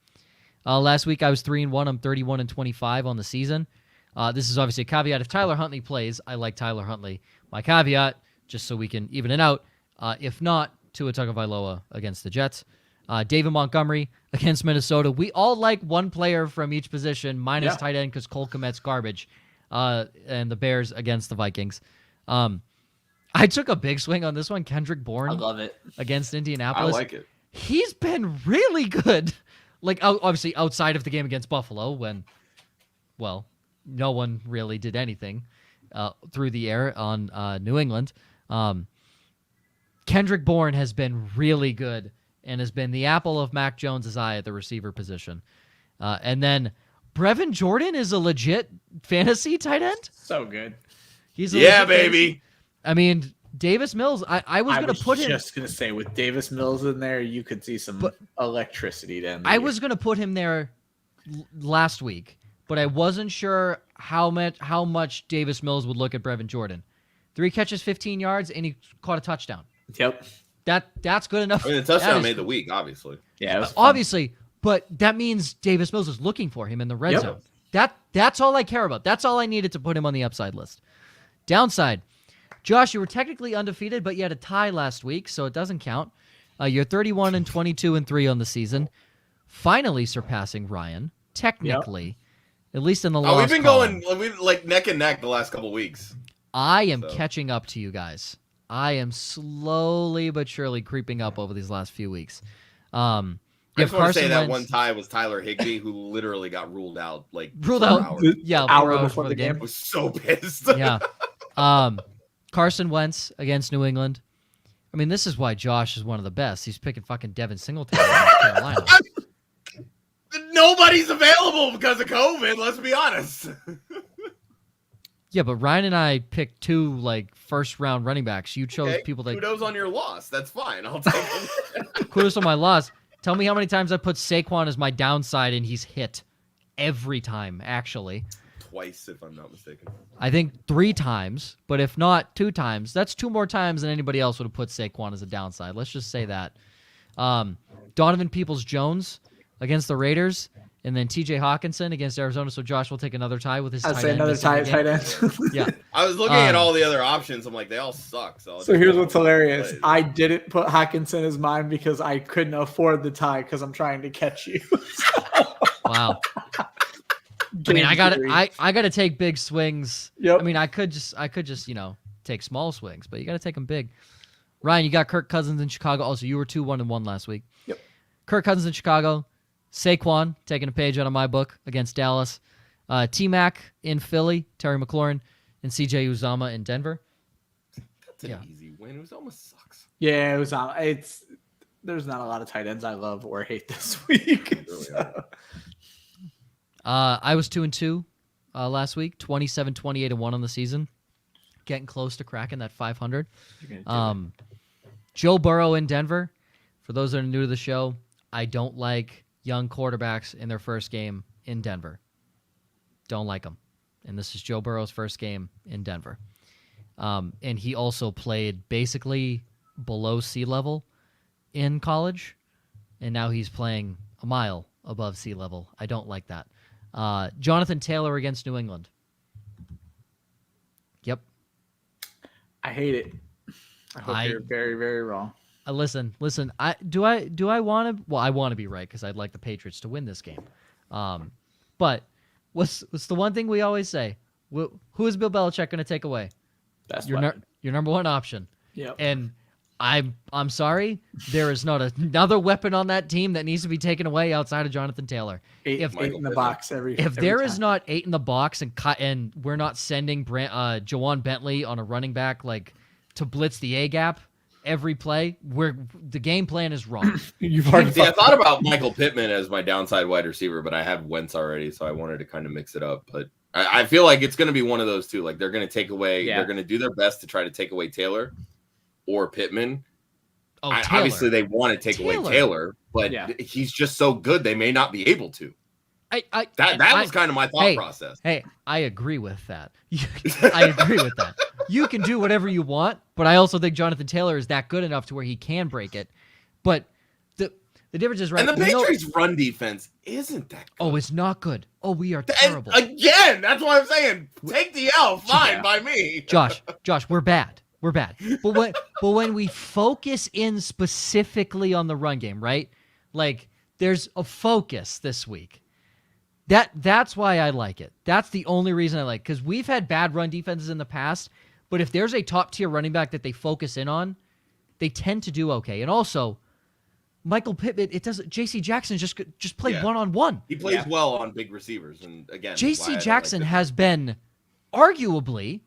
Last week I was 3-1. I'm 31-25 on the season. This is obviously a caveat. If Tyler Huntley plays, I like Tyler Huntley. My caveat, just so we can even it out, if not, Tua Tagovailoa against the Jets. David Montgomery against Minnesota. We all like one player from each position, minus tight end because Cole Kmet's garbage. And the Bears against the Vikings. I took a big swing on this one. Kendrick Bourne. I love it. Against Indianapolis. I like it. He's been really good. Like, obviously, outside of the game against Buffalo when, well, no one really did anything through the air on New England. Kendrick Bourne has been really good and has been the apple of Mac Jones' eye at the receiver position. And then Brevin Jordan is a legit fantasy tight end. So good. He's baby. Fantasy. I mean, Davis Mills, I was going to put him. I was just going to say, with Davis Mills in there, you could see some electricity down there. I was going to put him there last week, but I wasn't sure how much Davis Mills would look at Brevin Jordan. 3 catches, 15 yards, and he caught a touchdown. Yep. That's good enough. I mean, the touchdown made the week, obviously. Yeah, it was obviously, but that means Davis Mills is looking for him in the red zone. That's all I care about. That's all I needed to put him on the upside list. Downside. Josh, you were technically undefeated, but you had a tie last week, so it doesn't count. You're 31-22-3 on the season, finally surpassing Ryan. Technically, at least in the loss. We've been going like neck and neck the last couple weeks. I am catching up to you guys. I am slowly but surely creeping up over these last few weeks. I just want to say that one tie was Tyler Higbee, who literally got ruled out. Hour before the game. I was so pissed. Yeah. Carson Wentz against New England. I mean, this is why Josh is one of the best. He's picking fucking Devin Singletary in Carolina. Nobody's available because of COVID, let's be honest. Yeah, but Ryan and I picked 2 first-round running backs. You chose people that... Kudos on your loss. That's fine. I'll take it. Kudos on my loss. Tell me how many times I put Saquon as my downside and he's hit. Every time, actually. Twice, if I'm not mistaken. I think 3 times, but if not 2 times, that's 2 more times than anybody else would have put Saquon as a downside. Let's just say that. Donovan Peoples-Jones against the Raiders, and then T.J. Hawkinson against Arizona. So Josh will take another tie with his tight end. I'd say another tight end. Yeah. I was looking at all the other options. I'm like, they all suck. So here's what's hilarious. I didn't put Hawkinson as mine because I couldn't afford the tie because I'm trying to catch you. Wow. I mean, I got to take big swings. Yep. I mean, I could just take small swings, but you got to take them big. Ryan, you got Kirk Cousins in Chicago. Also, you were 2-1-1 last week. Yep. Kirk Cousins in Chicago. Saquon taking a page out of my book against Dallas. T-Mac in Philly. Terry McLaurin and C.J. Uzomah in Denver. That's an easy win. Uzomah sucks. Yeah, Uzomah. There's not a lot of tight ends I love or hate this week. I was 2-2 last week, 27-28-1 on the season, getting close to cracking that 500. Joe Burrow in Denver. For those that are new to the show, I don't like young quarterbacks in their first game in Denver. Don't like them. and this is Joe Burrow's first game in Denver. And he also played basically below sea level in college, and now he's playing a mile above sea level. I don't like that. Jonathan Taylor against New England. Yep. I hate it. I hope you're very, very wrong. Listen. Do I want to? Well, I want to be right because I'd like the Patriots to win this game. But what's the one thing we always say? Who is Bill Belichick going to take away? Best your number one option. Yep. And I'm sorry, there is not another weapon on that team that needs to be taken away outside of Jonathan Taylor. Eight in the box every If there time. is not 8 in the box and we're not sending Jawan Bentley on a running back like to blitz the A gap every play, the game plan is wrong. I thought about Michael Pittman as my downside wide receiver, but I had Wentz already, so I wanted to kind of mix it up. But I feel like it's going to be one of those two. Like they're going to take away, they're going to do their best to try to take away Taylor or Pittman. Obviously, they want to take away Taylor, but he's just so good they may not be able to. That was kind of my thought process. Hey, I agree with that. I agree with that. You can do whatever you want, but I also think Jonathan Taylor is that good enough to where he can break it. But the difference is, right? And the Patriots' run defense isn't that good. Oh, it's not good. Oh, we are terrible. And again, that's what I'm saying. Take the L, fine by me. Josh, we're bad. We're bad. But when we focus in specifically on the run game, right? Like there's a focus this week. That's why I like it. That's the only reason I like it. Because we've had bad run defenses in the past, but if there's a top tier running back that they focus in on, they tend to do okay. And also, Michael Pittman, J.C. Jackson just played one-on-one. He plays well on big receivers, and again, J.C. Jackson has been arguably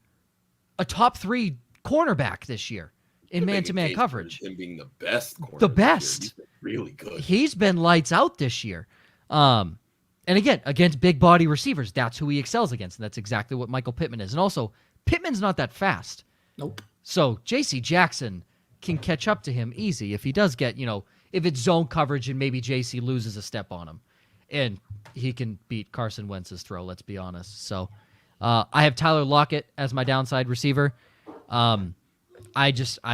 a top 3 cornerback this year in man-to-man coverage. Him being the best corner. The best. He's been really good. He's been lights out this year. And again, against big body receivers, that's who he excels against, and that's exactly what Michael Pittman is. And also, Pittman's not that fast. Nope. So J.C. Jackson can catch up to him easy if he does get, if it's zone coverage and maybe J.C. loses a step on him. And he can beat Carson Wentz's throw, let's be honest. So I have Tyler Lockett as my downside receiver. I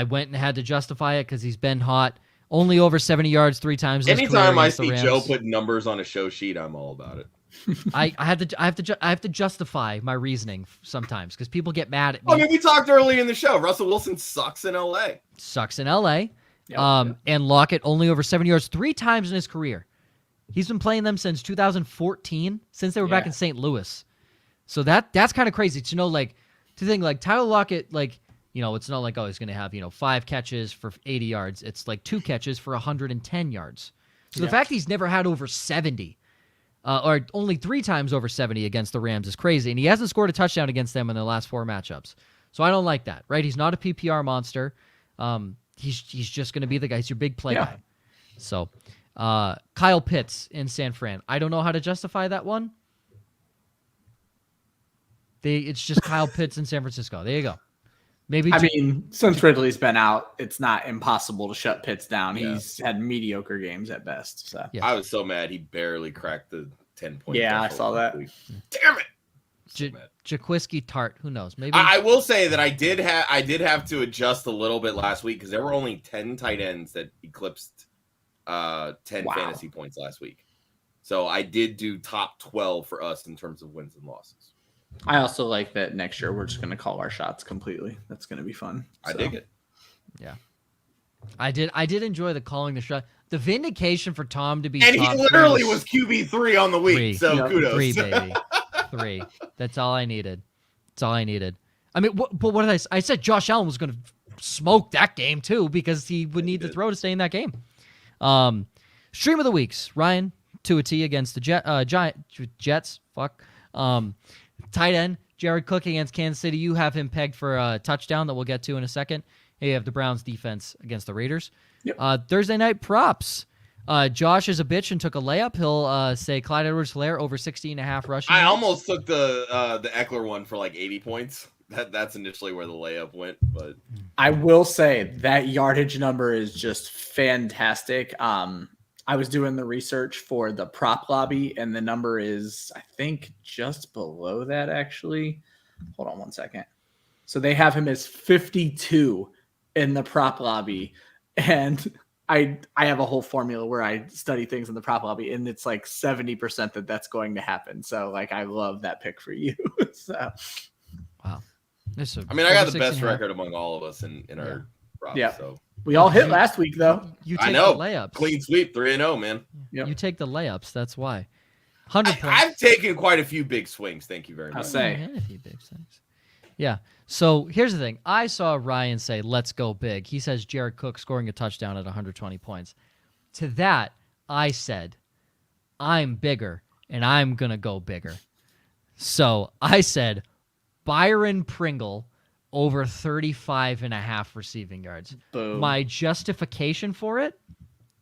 went and had to justify it because he's been hot. Only over 70 yards 3 times. Anytime I see Joe put numbers on a show sheet, I'm all about it. I have to justify my reasoning sometimes because people get mad at me. I mean, we talked early in the show. Russell Wilson sucks in LA. And Lockett only over 70 yards 3 times in his career. He's been playing them since 2014, since they were back in St. Louis. So that's kind of crazy to know. Like to think like Tyler Lockett, like. It's not like, he's going to have, 5 catches for 80 yards. It's like 2 catches for 110 yards. So the fact he's never had over 70, or only 3 times over 70 against the Rams is crazy. And he hasn't scored a touchdown against them in the last 4 matchups. So I don't like that, right? He's not a PPR monster. He's just going to be the guy. He's your big play guy. So Kyle Pitts in San Fran. I don't know how to justify that one. It's just Kyle Pitts in San Francisco. There you go. Since Ridley's been out, it's not impossible to shut Pitts down. Yeah. He's had mediocre games at best. So I was so mad he barely cracked the 10-point. Yeah, I saw that. Damn it! Jaquiski Tart. Who knows? Maybe I will say that I did have to adjust a little bit last week because there were only 10 tight ends that eclipsed 10 fantasy points last week. So I did do top 12 for us in terms of wins and losses. I also like that next year we're just going to call our shots completely. That's going to be fun. I dig it. Yeah. I did enjoy the calling the shot. The vindication for Tom to be and he literally was QB3 on the week. So kudos. 3, baby. 3. That's all I needed. I mean, but what did I say? I said Josh Allen was going to smoke that game too because he would need to throw to stay in that game. Stream of the weeks. Ryan, to a T against the Jets. Fuck. Tight end, Jared Cook against Kansas City. You have him pegged for a touchdown that we'll get to in a second. You have the Browns defense against the Raiders. Yep. Thursday night props. Josh is a bitch and took a layup. He'll say Clyde Edwards-Helaire over 60.5 rushing. I almost took the Eckler one for like 80 points. That's initially where the layup went. But I will say that yardage number is just fantastic. I was doing the research for the prop lobby, and the number is, I think, just below that, actually. Hold on one second. So they have him as 52 in the prop lobby. And I have a whole formula where I study things in the prop lobby, and it's like 70% that's going to happen. So, like, I love that pick for you. So, wow. I mean, I got the best record among all of us in our props. Yeah. So we all hit last week, though. You take I know. The layups. Clean sweep, 3-0, man. Yep. You take the layups. That's why. 100 points. I've taken quite a few big swings. Thank you very much. I'll say. Yeah, a few big things. Yeah. So here's the thing. I saw Ryan say, let's go big. He says Jared Cook scoring a touchdown at 120 points. To that, I said, I'm bigger, and I'm going to go bigger. So I said, Byron Pringle over 35.5 receiving yards. Boom. My justification for it,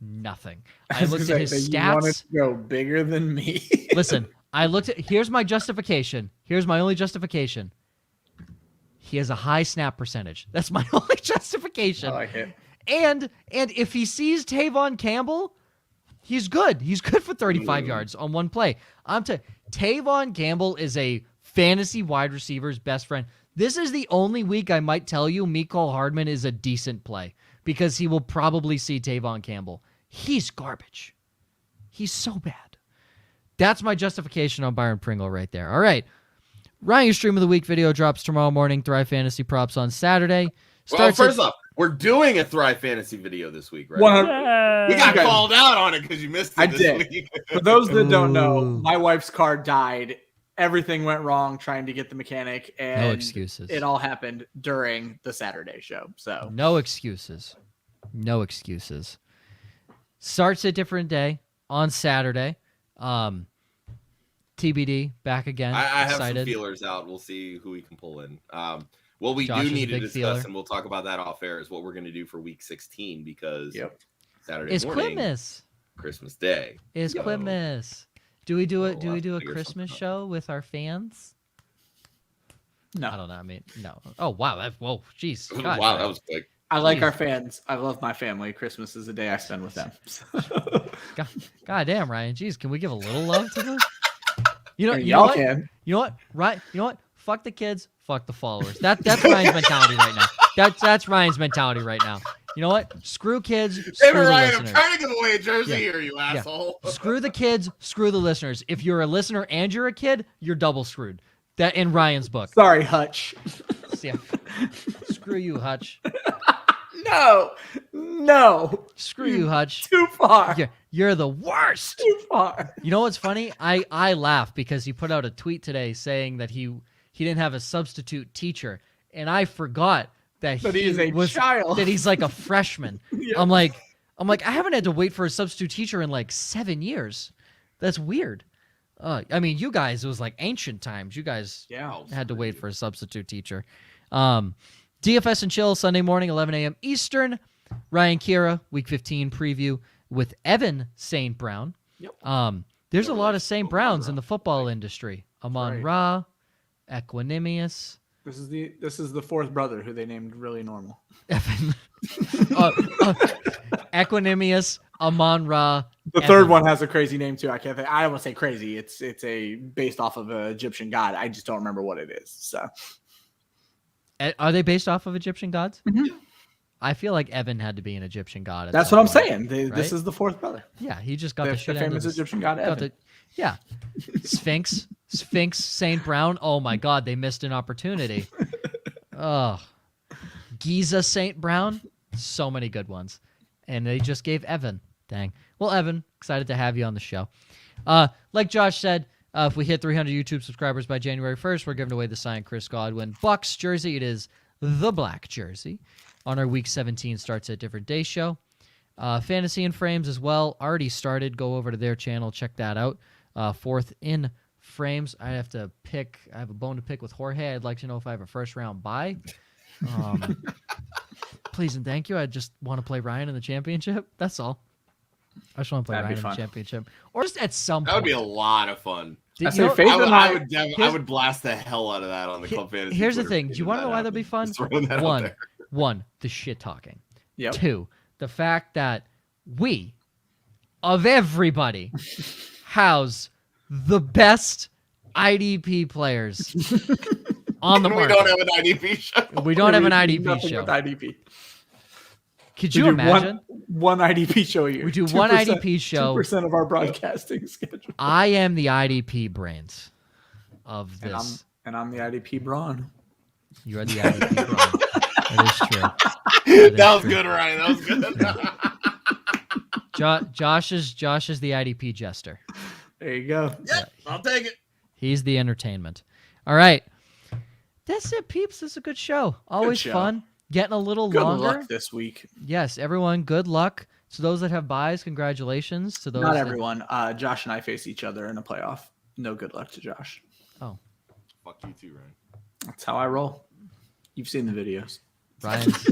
nothing. I looked at his You wanted stats. to go bigger than me. Listen, I looked at, here's my justification. Here's my only justification. He has a high snap percentage. That's my only justification. I like it. And if he sees Tavon Campbell, he's good. He's good for 35 yards on one play. Tavon Campbell is a fantasy wide receiver's best friend. This is the only week I might tell you Mecole Hardman is a decent play because he will probably see Tavon Campbell. He's garbage. He's so bad. That's my justification on Byron Pringle right there. All right. Ryan, your stream of the week video drops tomorrow morning. Thrive Fantasy Props on Saturday. Well, first off, we're doing a Thrive Fantasy video this week, right? 100. We got called out on it because you missed it this week. For those that don't know, Ooh. my wife's car died. Everything went wrong trying to get the mechanic, and No excuses. it all happened during the Saturday show. So No excuses. No excuses. Starts a different day on Saturday. TBD, back again. I have Excited. some feelers out. We'll see who we can pull in. What we Josh do is a need to big discuss, feeler. and we'll talk about that off air, is what we're going to do for week 16 because Saturday It's morning, Christmas. Day. It's So- Christmas. Do we do it? Oh, Do I'll we do a figure Christmas something show with our fans? no, I don't know. I mean, no. Oh wow. Whoa. Jeez. God, Wow, that was quick. I like Jeez. our fans. I love my family. Christmas is the day I spend with them. God damn, Ryan. Jeez, can we give a little love to them? You know Y'all what? can. You know what? Right? You know what? Fuck the kids. Fuck the followers. That's Ryan's mentality right now. That's Ryan's mentality right now. You know what? Screw kids. Hey, Screw the Ryan, I'm listeners. trying to give away a jersey Yeah. here, you asshole. Screw the kids. Screw the listeners. If you're a listener and you're a kid, you're double screwed. That in Ryan's book. Sorry, Hutch. Yeah. Screw you, Hutch. No, Screw you, Hutch. too far. You're the worst. Too far. You know what's funny? I laugh because he put out a tweet today saying that he didn't have a substitute teacher, and I forgot that But he is a child. That he's like a freshman. Yeah. I'm like I haven't had to wait for a substitute teacher in like 7 years. That's weird. I mean, you guys, it was like ancient times. You guys had to wait for a substitute teacher. DFS and Chill Sunday morning, 11 a.m. Eastern. Ryan Kira, Week 15 preview with Evan St. Brown. Yep. There's a lot of St. Browns in the football industry. Amon Right. Ra, Equanimous. This is the fourth brother who they named really normal. Evan. Equanimous, Amon Ra. The Evan. third one has a crazy name too. I can't think. I don't want to say crazy. It's a based off of an Egyptian god. I just don't remember what it is. So Are they based off of Egyptian gods? Mhm. I feel like Evan had to be an Egyptian god. at that's some what I'm point. saying. This Right? is the fourth brother. Yeah, he just got The the shit out famous of his, Egyptian god got Evan. yeah. Sphinx, St. Brown. Oh my God, they missed an opportunity. Oh, Giza St. Brown. So many good ones, and they just gave Evan. Dang. Well, Evan, excited to have you on the show. Like Josh said, if we hit 300 YouTube subscribers by January 1st, we're giving away the signed Chris Godwin Bucks jersey. It is the black jersey. On our Week 17 Starts at Different Day show. Fantasy and Frames as well. Already started. Go over to their channel. Check that out. Fourth in Frames. I have a bone to pick with Jorge. I'd like to know if I have a first round bye. Please and thank you. I just want to play Ryan in the championship. That's all. I just want to play That'd be Ryan in the fun. championship. Or just at some That point. would be a lot of fun. I You say know- Faith and I would blast the hell out of that on the Club Fantasy. Here's the Twitter thing. feed Do you if want to know that why that'd be happened. fun? Just throwing that out One, the shit talking. Yep. 2, the fact that we of everybody house the best IDP players on the We market. don't have an IDP show. We don't have an IDP Nothing show. with IDP. Could We you do imagine? one IDP show a year. We do one IDP show. 2% of our broadcasting schedule. I am the IDP brains of this. And I'm the IDP Braun. You are the IDP brain. That is true. That was good, Ryan. That was good. Josh is the IDP jester. There you go. Yeah, I'll take it. He's the entertainment. All right. That's it, peeps. This is a good show. Always show. fun. Getting a little Good longer. luck this week. Yes, everyone, good luck. To those that have buys, congratulations. To those Not that- everyone. Josh and I face each other in a playoff. No good luck to Josh. Oh, Fuck you too, Ryan. That's how I roll. You've seen the videos. Ryan's.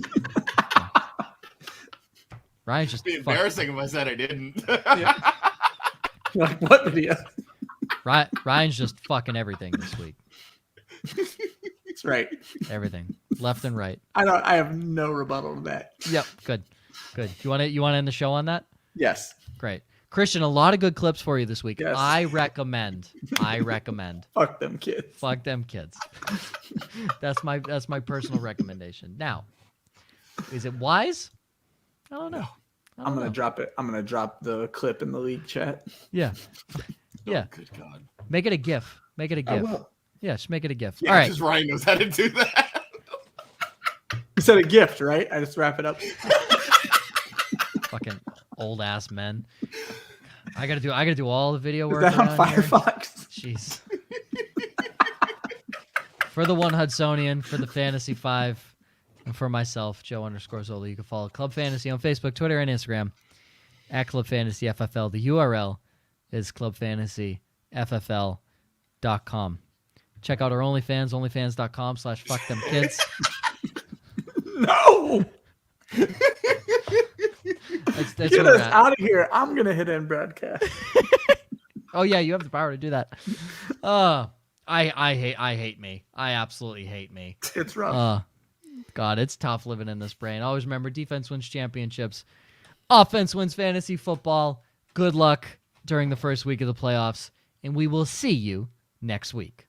Ryan's just It'd be embarrassing if I said I didn't. Like, what video? Ryan's just fucking everything this week. That's right. Everything, left and right. I have no rebuttal to that. Yep, good. You want to end the show on that? Yes. Great. Christian, a lot of good clips for you this week. Yes. I recommend. Fuck them kids. Fuck them kids. That's my personal recommendation. Now, is it wise? I don't know. I'm gonna drop it. I'm gonna drop the clip in the league chat. Yeah. Yeah. Oh, good God. Make it a GIF. Make it a I GIF. will. Yeah, just make it a GIF. Yeah, All right. because Ryan knows how to do that. You said a gift, right? I just wrap it up. Fucking old ass men. I gotta do all the video Is work. that on around here. Firefox? Jeez. For the one Hudsonian, for the Fantasy 5, and for myself, Joe_Zollo, you can follow Club Fantasy on Facebook, Twitter, and Instagram at Club Fantasy FFL. The URL is clubfantasyffl.com. Check out our OnlyFans, onlyfans.com/fuckthemkids. No. That's Get where we're us at. out of here. I'm gonna hit end broadcast. Oh yeah, you have the power to do that. I hate me. I absolutely hate me. It's rough. God, it's tough living in this brain. Always remember, defense wins championships. Offense wins fantasy football. Good luck during the first week of the playoffs, and we will see you next week.